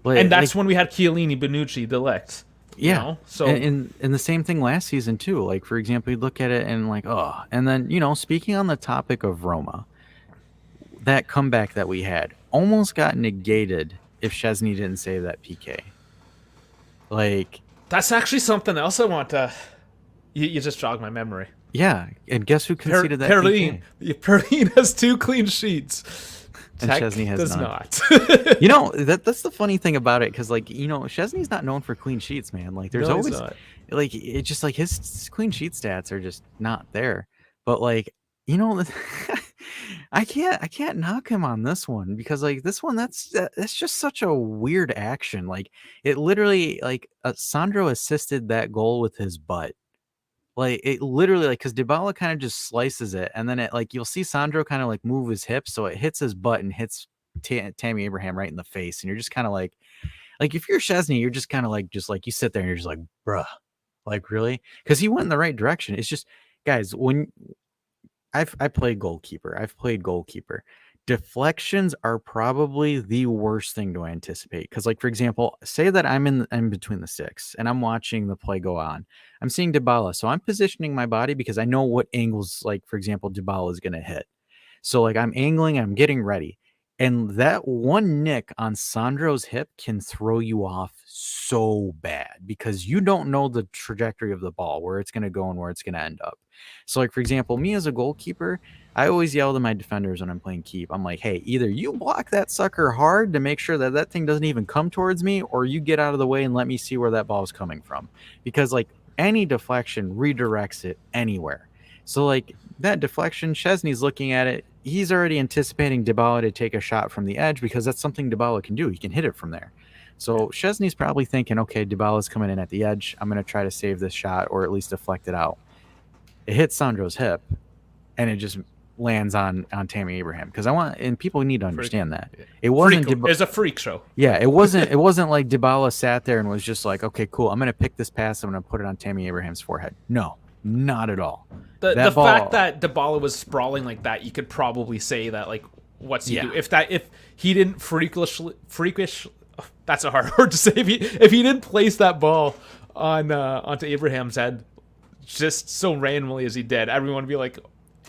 like, And that's like when we had Chiellini, Bonucci, Delict. yeah, So and the same thing last season too. Like for example, you look at it and like and then speaking on the topic of Roma, that comeback that we had almost got negated if Chesney didn't save that PK. Like that's actually something else I want to. You just jogged my memory. yeah, and guess who conceded that Perlin. PK? Perlin has 2 clean sheets. And Tech Chesney has does none. not. That's the funny thing about it, because like Chesney's not known for clean sheets, man. Like there's No, he's always not. like it's just like his clean sheet stats are just not there. But like I can't knock him on this one, because like this one that's just such a weird action. Like it literally like Sandro assisted that goal with his butt. Like it literally, like, because Dybala kind of just slices it, and then it like you'll see Sandro kind of like move his hips, so it hits his butt and hits Tammy Abraham right in the face, and you're just kind of like if you're Chesney, you're just kind of like you sit there and you're just like, bruh, like really, because he went in the right direction. It's just, guys, when I played goalkeeper, I've played goalkeeper. Deflections are probably the worst thing to anticipate, because like for example, say that I'm between the sticks and I'm watching the play go on. I'm seeing Dybala, so I'm positioning my body because I know what angles, like for example, Dybala is going to hit. So like I'm angling, I'm getting ready. And that one nick on Sandro's hip can throw you off so bad, because you don't know the trajectory of the ball, where it's going to go and where it's going to end up. So like for example, me as a goalkeeper, I always yell to my defenders when I'm playing keep. I'm like, hey, either you block that sucker hard to make sure that that thing doesn't even come towards me, or you get out of the way and let me see where that ball is coming from. Because like any deflection redirects it anywhere. So like that deflection, Chesney's looking at it. He's already anticipating Dybala to take a shot from the edge, because that's something Dybala can do. He can hit it from there. So Chesney's probably thinking, okay, Dybala's coming in at the edge. I'm going to try to save this shot, or at least deflect it out. It hits Sandro's hip, and it just lands on Tammy Abraham. Because and people need to understand that it wasn't. It's a freak show. Yeah, it wasn't. It wasn't like Dybala sat there and was just like, okay, cool, I'm going to pick this pass. I'm going to put it on Tammy Abraham's forehead. No, not at all. The fact that Dybala was sprawling like that, you could probably say that, like, what's he do? If he didn't freakish, that's a hard word to say. If he didn't place that ball onto Abraham's head just so randomly as he did, everyone would be like,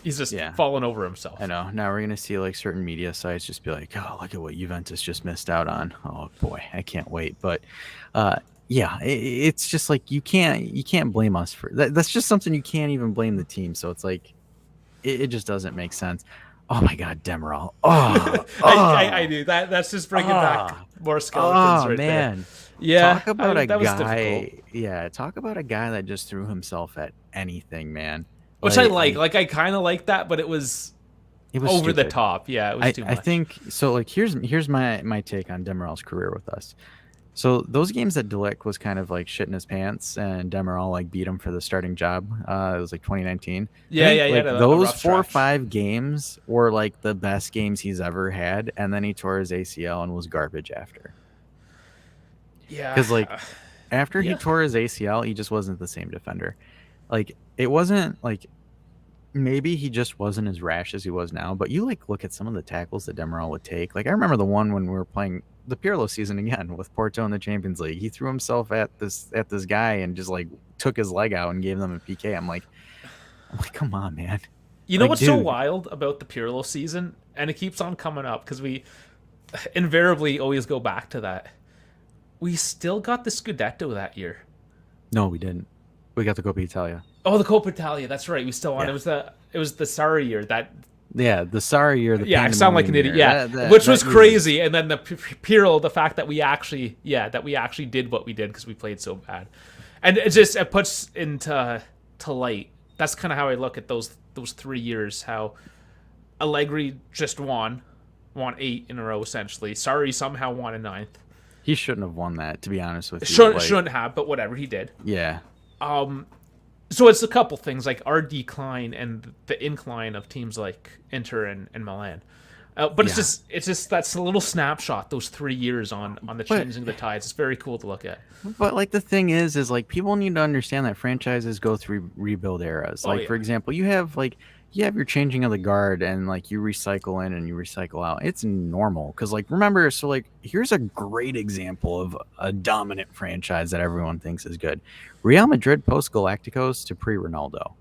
he's just falling over himself. I know. Now we're gonna see like certain media sites just be like, oh, look at what Juventus just missed out on. Oh boy, I can't wait. But it's just like you can't blame us for that. That's just something you can't even blame the team. So it's like, it just doesn't make sense. Oh my God, Demerol. Oh, I oh, knew that. That's just bringing back oh, more skeletons oh right there. man. Yeah, Talk about a that was difficult. guy. Yeah, talk about a guy that just threw himself at anything, man. Which I Like, like. like Like I kind of like that, but it was it was over the stupid. top. Yeah, it was too I much. think so. Like, here's my take on Demerol's career with us. So those games that Delict was kind of like shitting his pants and Demerol like beat him for the starting job. It was like 2019. I Yeah, yeah, think he had like a those rough 4 or 5 stretch. games were like the best games he's ever had, and then he tore his ACL and was garbage after. Yeah, Because like after he yeah. tore his ACL, he just wasn't the same defender. Like it wasn't like maybe he just wasn't as rash as he was now. But you like look at some of the tackles that Demerol would take. Like I remember the one when we were playing the Pirlo season again with Porto in the Champions League. He threw himself at this guy and just like took his leg out and gave them a PK. I'm like, come on, man. You know Like, what's so dude, wild about the Pirlo season, and it keeps on coming up because we invariably always go back to that. We still got the Scudetto that year. no, we didn't. We got the Coppa Italia. Oh, the Coppa Italia. That's right. We still won. Yeah, It was the sorry year that. yeah. The sorry year, the Yeah, I sound like pandemonium an idiot. year. Yeah, which was That year was crazy. And then the Pirlo, the fact that we actually, yeah, that we actually did what we did because we played so bad, and it puts into to light. That's kind of how I look at those 3 years. How Allegri just won 8 in a row essentially. Sorry, somehow won a ninth. he shouldn't have won that. To be honest with you, Shouldn't have, but whatever, he did. yeah, So it's a couple things like our decline and the incline of teams like Inter and Milan. But yeah. it's just that's a little snapshot. Those 3 years on the But changing of the tides. It's very cool to look at. But like the thing is like people need to understand that franchises go through rebuild eras. Oh Like yeah, for example, you have your changing of the guard and like you recycle in and you recycle out. It's normal because like remember, so like here's a great example of a dominant franchise that everyone thinks is good. Real Madrid post Galacticos to pre Ronaldo.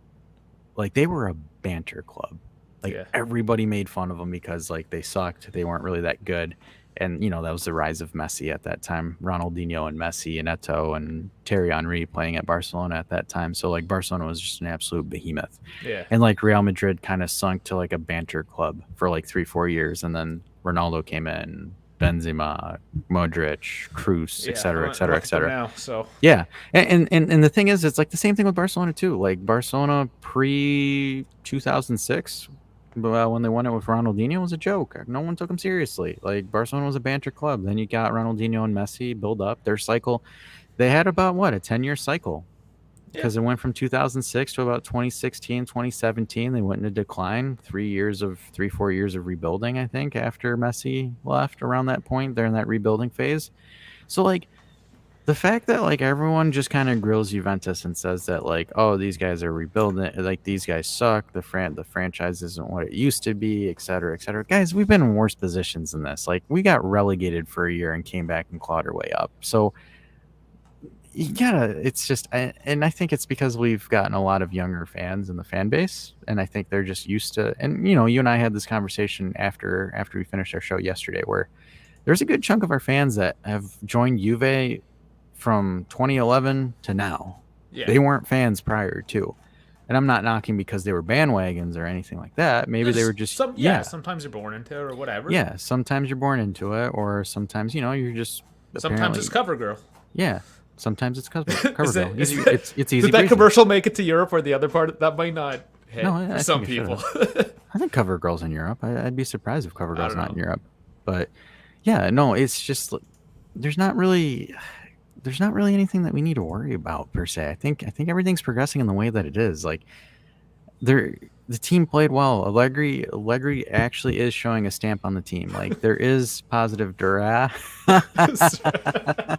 Like they were a banter club. Like yeah, everybody made fun of them because like they sucked. They weren't really that good. And that was the rise of Messi at that time. Ronaldinho and Messi and Eto'o and Thierry Henry playing at Barcelona at that time. So like Barcelona was just an absolute behemoth. yeah, And like Real Madrid kind of sunk to like a banter club for like 3-4 years, and then Ronaldo came in, Benzema, Modric, Cruz, et yeah. cetera, et cetera, Look et at them cetera. now. So Yeah, and the thing is, it's like the same thing with Barcelona too. Like Barcelona pre 2006, when they won it with Ronaldinho, was a joke. No one took them seriously. Like Barcelona was a banter club. Then you got Ronaldinho and Messi build up their cycle. They had about what a 10-year cycle yeah, because it went from 2006 to about 2016, 2017. They went into decline. 3, 4 years of rebuilding. I think after Messi left around that point, they're in that rebuilding phase. So like the fact that like everyone just kind of grills Juventus and says that like, oh, these guys are rebuilding, like these guys suck, the franchise isn't what it used to be, et cetera, et cetera. Guys, we've been in worse positions than this. Like we got relegated for a year and came back and clawed our way up. So you gotta, it's just, and I think it's because we've gotten a lot of younger fans in the fan base, and I think they're just used to. And you and I had this conversation after we finished our show yesterday, where there's a good chunk of our fans that have joined Juve from 2011 to now. yeah. They weren't fans prior to. And I'm not knocking because they were bandwagons or anything like that. Maybe they were just yeah. Sometimes you're born into it or whatever. Yeah, sometimes you're born into it or sometimes you're just Sometimes it's apparently cover girl. yeah. Sometimes it's cover Is girl. it, is It's easy did that breezy. commercial make it to Europe or the other part? That might not hit No, for I some think it people. should've. I think cover girls in Europe. I'd be surprised if cover I girls don't not know. in Europe. But yeah, no, it's just there's not really anything that we need to worry about per se. I think everything's progressing in the way that it is. Like the team played well. Allegri actually is showing a stamp on the team. Like there is positive dura. I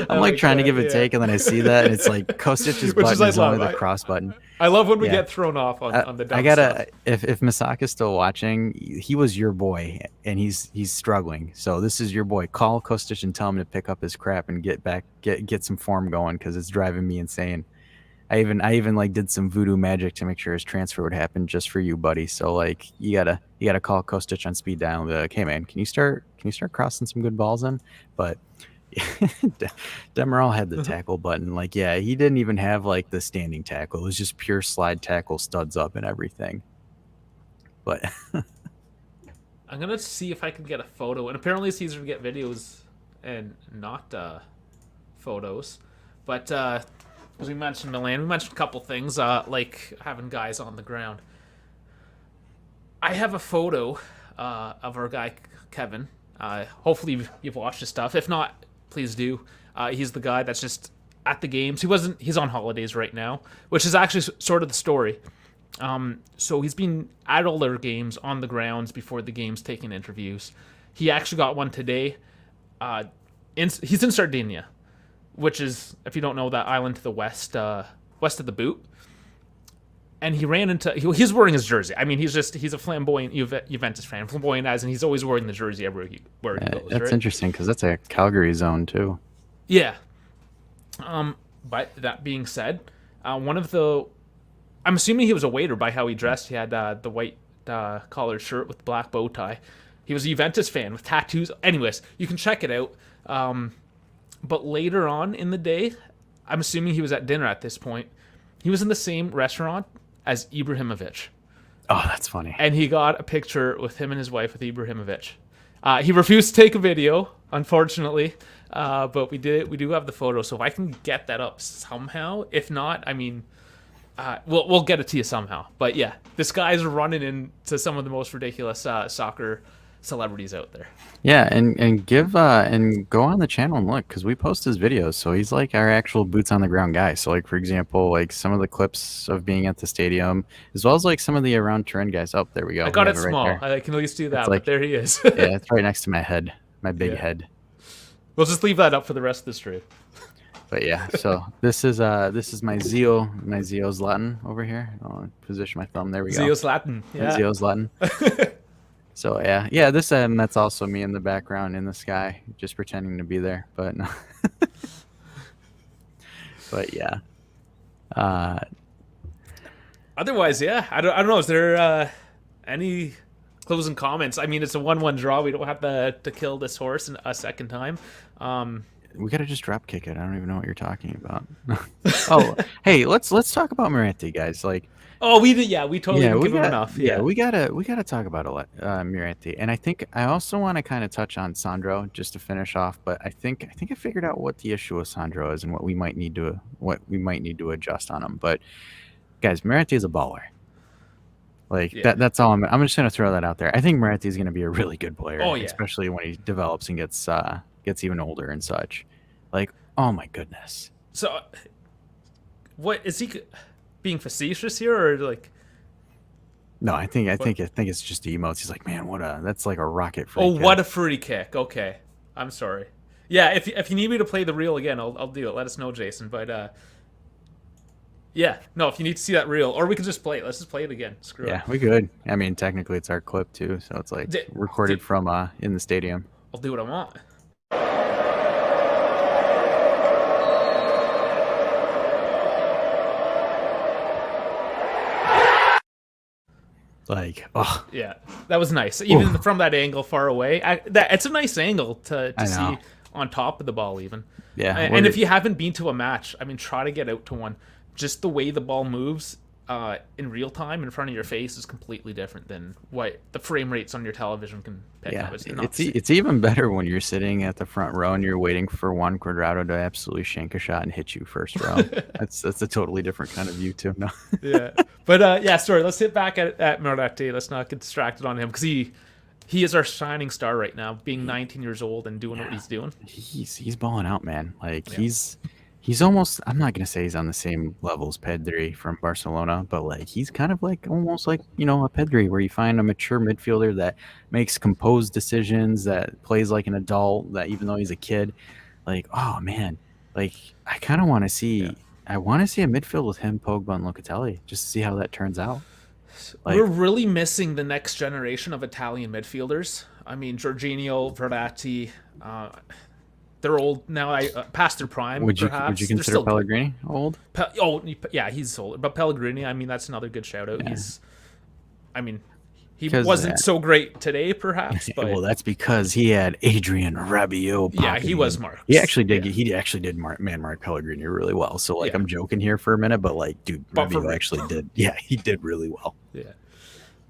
I'm like like trying to that. give a take, and then I see that, and it's like Kostic's Which is button I is only love. the cross button. I love when we Yeah. get thrown off on the dumb I gotta stuff. if Misaka is still watching, he was your boy and he's struggling. So this is your boy. Call Kostic and tell him to pick up his crap and get some form going because it's driving me insane. I even like did some voodoo magic to make sure his transfer would happen just for you, buddy. So like you gotta call Kostic on speed dial and be like, hey man, can you start crossing some good balls in? But Demiral had the tackle button. Like, yeah, he didn't even have like the standing tackle. It was just pure slide tackle, studs up and everything. But I'm gonna see if I can get a photo. And apparently, it's easier to get videos and not photos. But as we mentioned Milan, we mentioned a couple things like having guys on the ground. I have a photo of our guy Kevin. Hopefully you've watched his stuff. If not, please do. He's the guy that's just at the games. He's on holidays right now, which is actually sort of the story. So he's been at all their games on the grounds before the games, taking interviews. He actually got one today. He's in Sardinia, which is, if you don't know, that island to the west of the boot. And he ran into. He's wearing his jersey. I mean, he's a flamboyant Juventus fan, flamboyant as, and he's always wearing the jersey everywhere he goes. that's right? interesting because that's a Calgary zone too. Yeah. But that being said, one of the, I'm assuming he was a waiter by how he dressed. He had the white collared shirt with the black bow tie. He was a Juventus fan with tattoos. Anyways, you can check it out. But later on in the day, I'm assuming he was at dinner at this point. He was in the same restaurant as Ibrahimovic. Oh, that's funny. And he got a picture with him and his wife with Ibrahimovic. He refused to take a video, unfortunately, but we do have the photo. So if I can get that up somehow, if not, I mean, we'll get it to you somehow. But yeah, this guy's running into some of the most ridiculous soccer celebrities out there. Yeah, and give and go on the channel and look because we post his videos. So he's like our actual boots on the ground guy. So like for example, like some of the clips of being at the stadium, as well as like some of the around Turin guys. Oh, there we go. I got We it have small. right there. I can at least do that. Like, but there he is. Yeah, it's right next to my head, my big head. We'll just leave that up for the rest of the stream. But yeah, so this is my Zio's Latin over here. I'll position my thumb. There we go. Zio's Latin. Yeah. Zio's Latin. So yeah, this and that's also me in the background in the sky, just pretending to be there. But no. But yeah. Otherwise, yeah, I don't know. Is there any closing comments? I mean, it's a 1-1 draw. We don't have to kill this horse a second time. We gotta just drop kick it. I don't even know what you're talking about. Oh, hey, let's talk about Moretti, guys. Like, oh, we did. Yeah, we totally didn't give him enough. Yeah, we gotta talk about Moretti, and I think I also want to kind of touch on Sandro just to finish off. But I think I figured out what the issue with Sandro is and what we might need to adjust on him. But guys, Moretti is a baller. Like that's all. I'm just gonna throw that out there. I think Moretti is gonna be a really good player, especially when he develops and gets even older and such. Like, oh my goodness. So, what is he being facetious here, or like? No, I think it's just the emotes. He's like, man, that's like a rocket free kick. What a free kick. Okay, I'm sorry. Yeah, if you need me to play the reel again, I'll do it. Let us know, Jason. But yeah, no, if you need to see that reel, or we could just play it. Let's just play it again. Screw it. Yeah, we could. I mean, technically, it's our clip too, so it's like recorded from in the stadium. I'll do what I want. Like, oh yeah, that was nice. Even from that angle far away, it's a nice angle to see on top of the ball. Even and if you haven't been to a match, I mean, try to get out to one. Just the way the ball moves in real time in front of your face is completely different than what the frame rates on your television can pick up. It's even better when you're sitting at the front row and you're waiting for Juan Cuadrado to absolutely shank a shot and hit you first row. that's a totally different kind of view too. No. Yeah, but sorry. Let's hit back at Moretti. Let's not get distracted on him because he is our shining star right now, being 19 years old and doing what he's doing. He's balling out, man. Like He's almost, I'm not going to say he's on the same level as Pedri from Barcelona, but like he's kind of like almost like, a Pedri where you find a mature midfielder that makes composed decisions, that plays like an adult, that even though he's a kid, like, oh man, like I kind of want to see, I want to see a midfield with him, Pogba and Locatelli, just to see how that turns out. Like, we're really missing the next generation of Italian midfielders. I mean, Jorginho, Verratti, they're old now. Past their prime. Would you consider Pellegrini old? Yeah, he's old. But Pellegrini, I mean, that's another good shout out. Yeah. He wasn't so great today, perhaps. But well, that's because he had Adrian Rabiot. Yeah, he was marked. He actually did. Yeah. He actually did mark Pellegrini really well. So I'm joking here for a minute, but like, dude, Rabiot actually did. Yeah, he did really well. Yeah.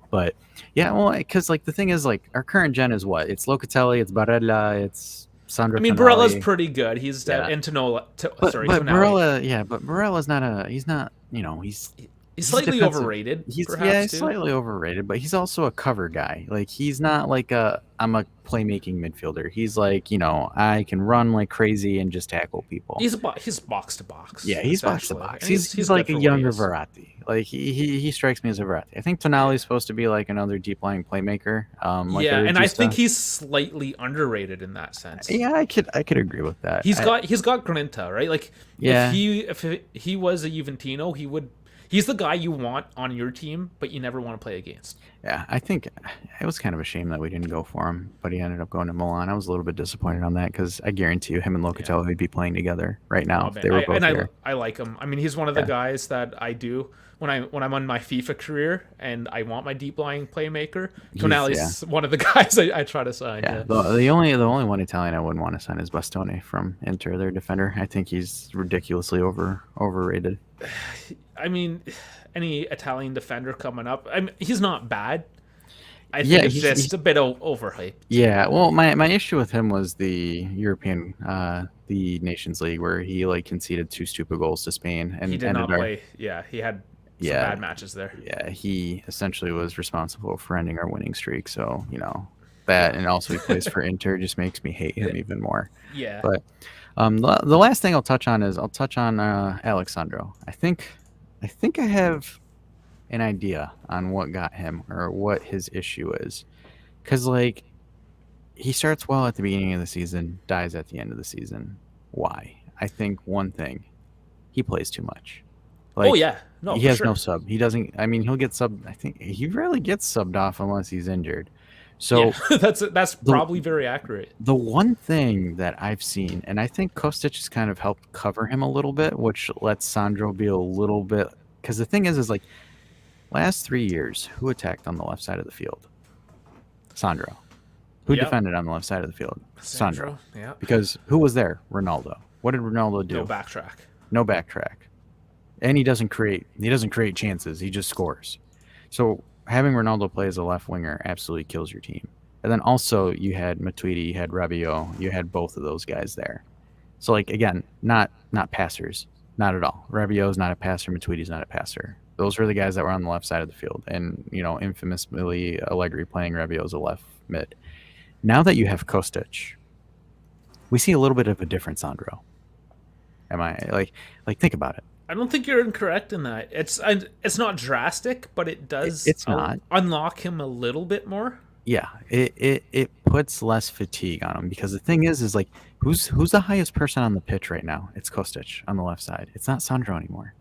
But yeah, well, because like the thing is, like our current gen is what? It's Locatelli, it's Barella, it's I Sandro mean, Barella's Tonali. pretty good. He's Yeah, and Tanola, sorry, but Tonali. Barella, yeah, but Barella's not a. He's not. He's He's a slightly defensive. overrated, Yeah, perhaps he's too. slightly overrated, but he's also a cover guy. Like he's not like I'm a playmaking midfielder. He's like I can run like crazy and just tackle people. He's box to box Yeah, he's box to essentially, box. and He's he's good like a for what he younger is. Verratti. Like he strikes me as a Verratti. I think Tonali's Yeah. supposed to be like another deep lying playmaker, like a Yeah, and I think Regista. he's slightly underrated in that sense. Yeah, I could agree with that. He's got grinta, right? Like Yeah, if he was a Juventino, he's the guy you want on your team, but you never want to play against. yeah. I think it was kind of a shame that we didn't go for him, but he ended up going to Milan. I was a little bit disappointed on that because I guarantee you, him and Yeah. Locatelli would be playing together right now Oh if man, they were both here. I like him. I mean, he's one of the Yeah, guys that I do when I'm on my FIFA career and I want my deep lying playmaker. yeah. Tonali's one of the guys I try to sign. Yeah, Yeah. the only one Italian I wouldn't want to sign is Bastoni from Inter, their defender. I think he's ridiculously overrated. I mean, any Italian defender coming up, I mean, he's not bad. I Yeah, think it's just a bit overhyped. yeah. Well, my issue with him was the European, the Nations League, where he like conceded two stupid goals to Spain He and did ended not our. play. Yeah, he had some Yeah, bad matches there. yeah. He essentially was responsible for ending our winning streak. So that, Yeah. and also he plays for Inter, just makes me hate him even more. Yeah. But the last thing I'll touch on is Alexandro. I think I have an idea on what got him or what his issue is. Because, like, he starts well at the beginning of the season, dies at the end of the season. Why? I think one thing, he plays too much. Oh Like, yeah. No, he for has no sure. sub. He doesn't, I mean, he'll get sub. I think he rarely gets subbed off unless he's injured. Yeah, So, that's the, probably very accurate. the one thing that I've seen, and I think Kostic has kind of helped cover him a little bit, which lets Sandro be a little bit. Because the thing is like, last 3 years, who attacked on the left side of the field? Sandro. Who Yep. defended on the left side of the field? Sandro. Sandro. Yeah. Because who was there? Ronaldo. What did Ronaldo No do? backtrack. No backtrack. And he doesn't create chances. He just scores. So having Ronaldo play as a left winger absolutely kills your team. And then also you had Matuidi, you had Rabiot, you had both of those guys there. So like again, not passers, not at all. Rabiot's not a passer, Matuidi's not a passer. Those were the guys that were on the left side of the field, and infamously Allegri playing Rabiot as a left mid. Now that you have Kostic, we see a little bit of a different Sandro. Am I like think about it? I don't think you're incorrect in that. It's not drastic, but it does It's not. unlock him a little bit more. Yeah, it puts less fatigue on him because the thing is like who's the highest person on the pitch right now? It's Kostic on the left side. It's not Sandro anymore.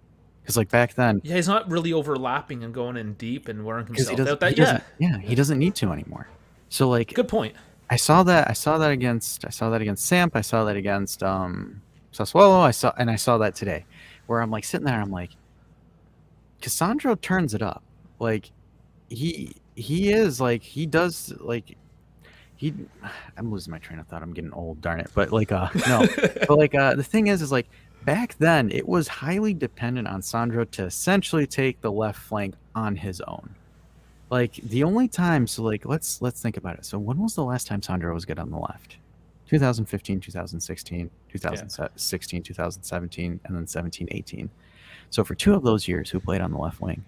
Because like back then, Yeah, he's not really overlapping and going in deep and wearing because himself out. he That yeah, doesn't yeah he doesn't need to anymore. So like good point. I saw that against Samp. I saw that against Sassuolo. I saw that today, where I'm like sitting there. And I'm like, Cassandro turns it up. Like he is like he does like he. I'm losing my train of thought. I'm getting old. Darn it. But like no. But like the thing is like back then it was highly dependent on Sandro to essentially take the left flank on his own. Like the only time, so like let's think about it. So when was the last time Sandro was good on the left? 2015, 2016, Yeah, 2016, 2017, and then 17, 18. So for two of those years, who played on the left wing?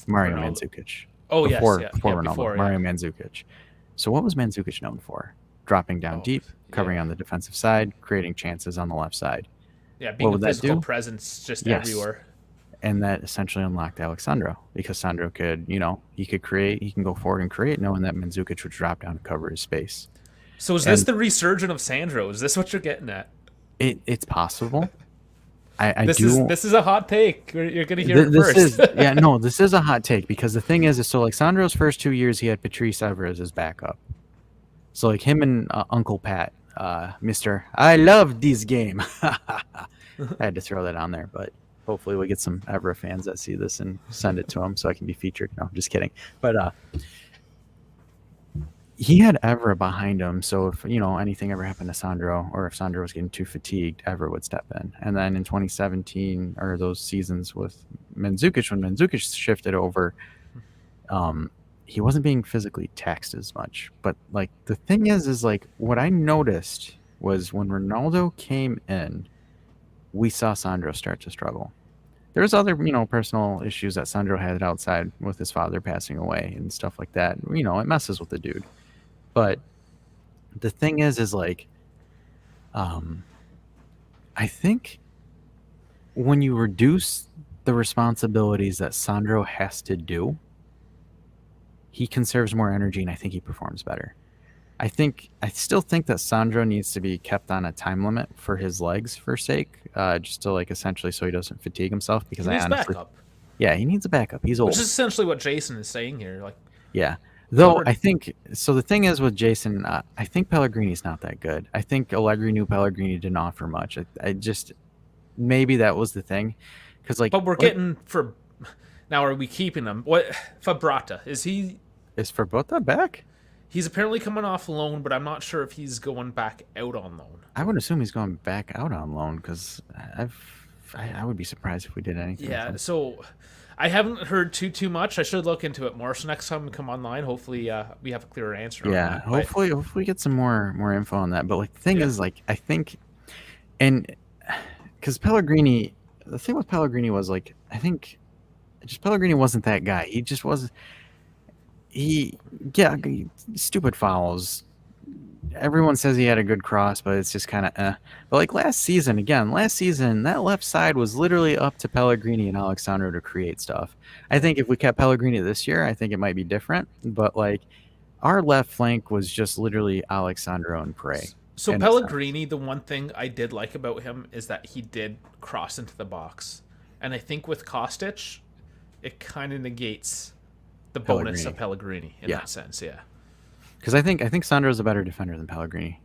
Mario Ronaldo. Mandzukic. Oh yes, Before yeah, before yeah. Ronaldo, Before yeah. Mario Mandzukic. So what was Mandzukic known for? Dropping down Oh deep, covering yeah, on the defensive side, creating chances on the left side. yeah. What Being a would that physical do? presence just Yes. everywhere. And that essentially unlocked Alexandro because Sandro could, he could create, he can go forward and create, knowing that Mandzukic would drop down and cover his space. So is this And the resurgence of Sandro? Is this what you're getting at? it's possible. I This do. is a hot take. You're gonna hear it This first. is yeah no, this is a hot take because the thing is so like Sandro's first 2 years he had Patrice Evra as his backup. So like him and Uncle Pat, Mister, I love this game. I had to throw that on there, but hopefully we get some Evra fans that see this and send it to him so I can be featured. No, I'm just kidding. But he had Evra behind him, so if anything ever happened to Sandro, or if Sandro was getting too fatigued, Evra would step in. And then in 2017, or those seasons with Mandzukic, when Mandzukic shifted over, He wasn't being physically taxed as much. But like the thing is like what I noticed was when Ronaldo came in, we saw Sandro start to struggle. There's other, personal issues that Sandro had outside with his father passing away and stuff like that. It messes with the dude. But the thing is like, um, I think when you reduce the responsibilities that Sandro has to do, he conserves more energy and I think he performs better. I still think that Sandro needs to be kept on a time limit for his legs for sake, just to like essentially so he doesn't fatigue himself because He I needs honestly, backup, yeah, he needs a backup. He's which is old. essentially what Jason is saying here. Like, Yeah. Though Pellegrini, I think so. The thing is with Jason, I think Pellegrini's not that good. I think Allegri knew Pellegrini didn't offer much. I just maybe that was the thing, because like but we're what getting for now. Are we keeping him? What Fabrata is he? is Verbota back? He's apparently coming off loan, but I'm not sure if he's going back out on loan. I would assume he's going back out on loan because I would be surprised if we did anything with Yeah, him. so I haven't heard too much. I should look into it more. So next time we come online, hopefully we have a clearer answer on Yeah, that. But hopefully get some more info on that. But like the thing yeah, is, like I think, and because Pellegrini, the thing with Pellegrini was like I think just Pellegrini wasn't that guy. He just was he yeah stupid fouls. Everyone says he had a good cross, but it's just kind of But like last season, that left side was literally up to Pellegrini and Alexandro to create stuff. I think if we kept Pellegrini this year, I think it might be different. But like our left flank was just literally Alexandro and Prey so in a sense. Pellegrini, the one thing I did like about him is that he did cross into the box, and I think with Kostic, it kind of negates the bonus of Pellegrini, Pellegrini in yeah, that sense. Yeah, because I think Sandro's a better defender than Pellegrini.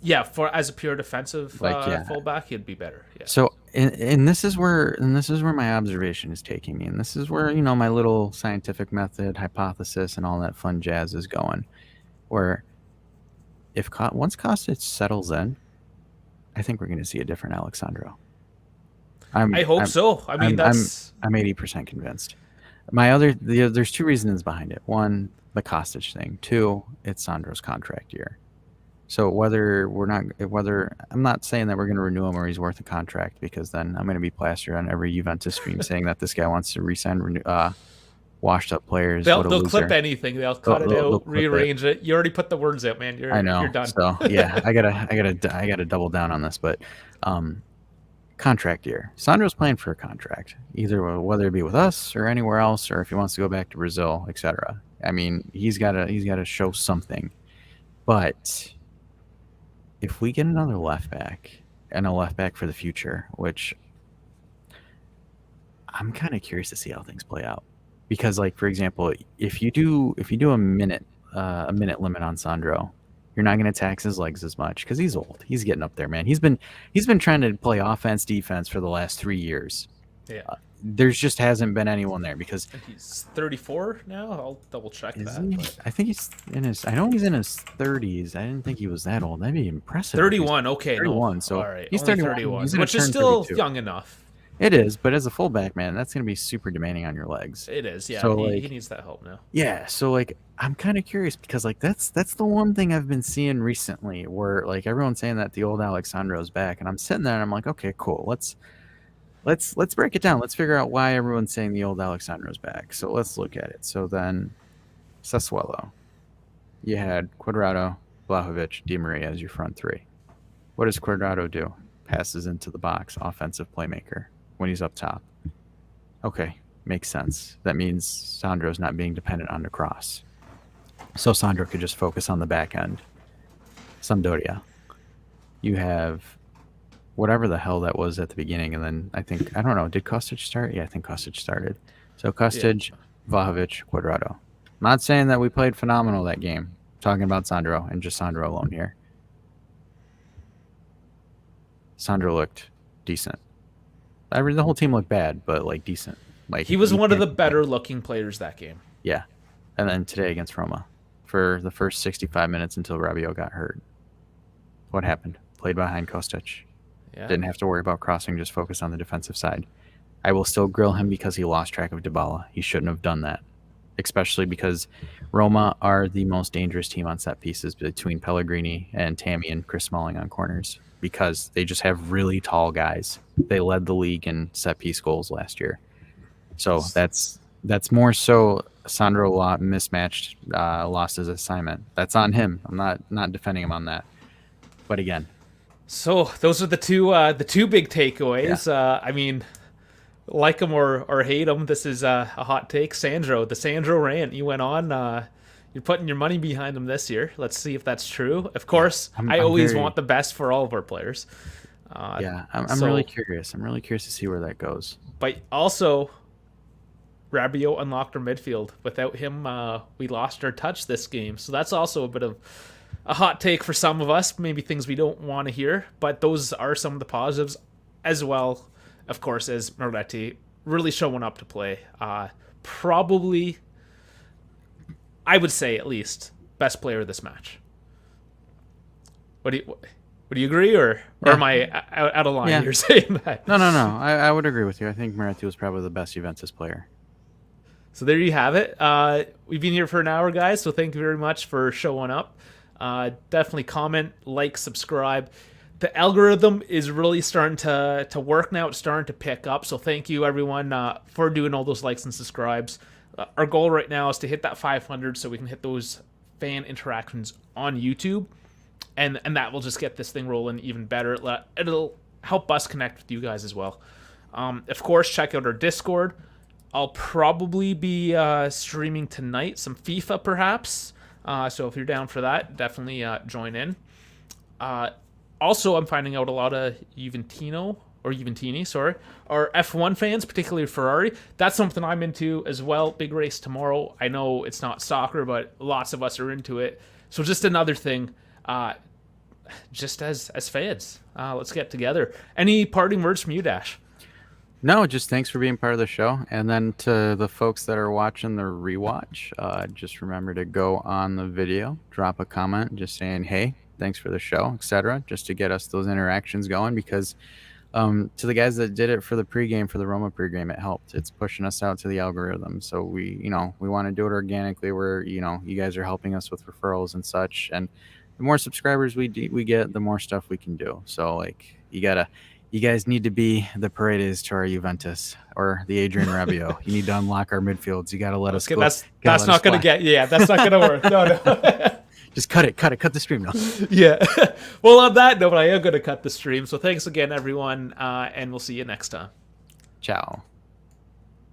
yeah. For as a pure defensive Like yeah, fullback, he'd be better. Yeah. so and this is where my observation is taking me, and this is where my little scientific method hypothesis and all that fun jazz is going. Where if once Kostic settles in, I think we're going to see a different Alexandro. I'm I hope I'm so. I mean, I'm I'm that's I'm 80% convinced. There's two reasons behind it. One, the Kostic thing. Two, it's Sandro's contract year. So whether I'm not saying that we're going to renew him or he's worth a contract, because then I'm going to be plastered on every Juventus stream saying that this guy wants to resign washed up players. What a they'll clip loser! anything. They'll They'll, cut it they'll, they'll out, clip it. rearrange it. You already put the words out, man. I You're know. done. So yeah, I gotta double down on this, but contract year. Sandro's playing for a contract, either whether it be with us or anywhere else, or if he wants to go back to Brazil, etc. I mean, he's gotta show something. But if we get another left back and a left back for the future, which I'm kind of curious to see how things play out, because like for example, if you do a minute limit on Sandro, you're not going to tax his legs as much because he's old. He's getting up there, man. He's been trying to play offense defense for the last 3 years. Yeah. There's just hasn't been anyone there because And he's 34 now. I'll double check is that. he? But I think he's in his. I know he's in his 30s. I didn't think he was that old. That'd be impressive. If he's 31. Okay, no. 31. So All right. he's Only 31. 31, He's going to which is turn still 32. young enough. It is, but as a fullback, man, that's going to be super demanding on your legs. It is. Yeah. So He like, needs that help now. yeah, so like I'm kind of curious because like that's the one thing I've been seeing recently where like everyone's saying that the old Alexandro's back, and I'm sitting there and I'm like, okay, cool. Let's break it down. Let's figure out why everyone's saying the old Alexandro's back. So let's look at it. So then Sassuolo, you had Quadrado, Vlahovic, Di Maria as your front three. What does Quadrado do? Passes into the box, offensive playmaker when he's up top. Okay, makes sense. That means Sandro's not being dependent on the cross. So Sandro could just focus on the back end. Sampdoria, you have whatever the hell that was at the beginning, and then I don't know, did Kostic start? Yeah, I think Kostic started. So Yeah. Kostic, Vlahovic, Quadrado. I'm not saying that we played phenomenal that game. I'm talking about Sandro and just Sandro alone here. Sandro looked decent. The whole team looked bad, but like decent. Like He was you one of can't the complain. better looking players that game. Yeah. And then today against Roma for the first 65 minutes until Rabiot got hurt. What happened? Played behind Kostic. Yeah. Didn't have to worry about crossing, just focus on the defensive side. I will still grill him because he lost track of Dybala. He shouldn't have done that. especially because Roma are the most dangerous team on set pieces between Pellegrini and Tammy and Chris Smalling on corners because they just have really tall guys. They led the league in set piece goals last year. So that's more so Sandro mismatched, lost his assignment. That's on him. I'm not defending him on that. But again, So those are the two big takeaways. I mean, like them or hate them, this is a hot take. The Sandro rant. You went on. You're putting your money behind him this year. Let's see if that's true. Of course, I'm always want the best for all of our players. I'm really curious. I'm really curious to see where that goes. But also, Rabiot unlocked our midfield. Without him, we lost our touch this game. So that's also a bit of a hot take for some of us. Maybe things we don't want to hear. But those are some of the positives, as well, of course, as Moretti really showing up to play. Probably, I would say at least, best player of this match. Would you agree, or am I out of line? Yeah. You're saying that? No. I would agree with you. I think Moretti was probably the best Juventus player. So there you have it. We've been here for an hour, guys, so thank you very much for showing up. Definitely comment, like, subscribe. The algorithm is really starting to work now. It's starting to pick up, so thank you, everyone, for doing all those likes and subscribes. Our goal right now is to hit that 500 so we can hit those fan interactions on YouTube, and that will just get this thing rolling even better. It'll help us connect with you guys as well. Of course, check out our Discord. I'll probably be streaming tonight, some FIFA perhaps. So if you're down for that, definitely join in. Also, I'm finding out a lot of Juventini, or F1 fans, particularly Ferrari. That's something I'm into as well. Big race tomorrow. I know it's not soccer, but lots of us are into it. So just another thing, just as fans, let's get together. Any parting words from you, Dash? No, just thanks for being part of the show. And then to the folks that are watching the rewatch, just remember to go on the video, drop a comment just saying, hey, thanks for the show, etc., just to get us those interactions going. Because to the guys that did it for the pregame, for the Roma pregame, it helped. It's pushing us out to the algorithm. So we want to do it organically where, you guys are helping us with referrals and such. And the more subscribers we get, the more stuff we can do. So you guys need to be the Paredes to our Juventus or the Adrian Rabiot. You need to unlock our midfields. You got to let us go. That's not going to that's not going to work. No. Just cut the stream now. Yeah. Well, on that note, I am going to cut the stream. So thanks again, everyone, and we'll see you next time. Ciao.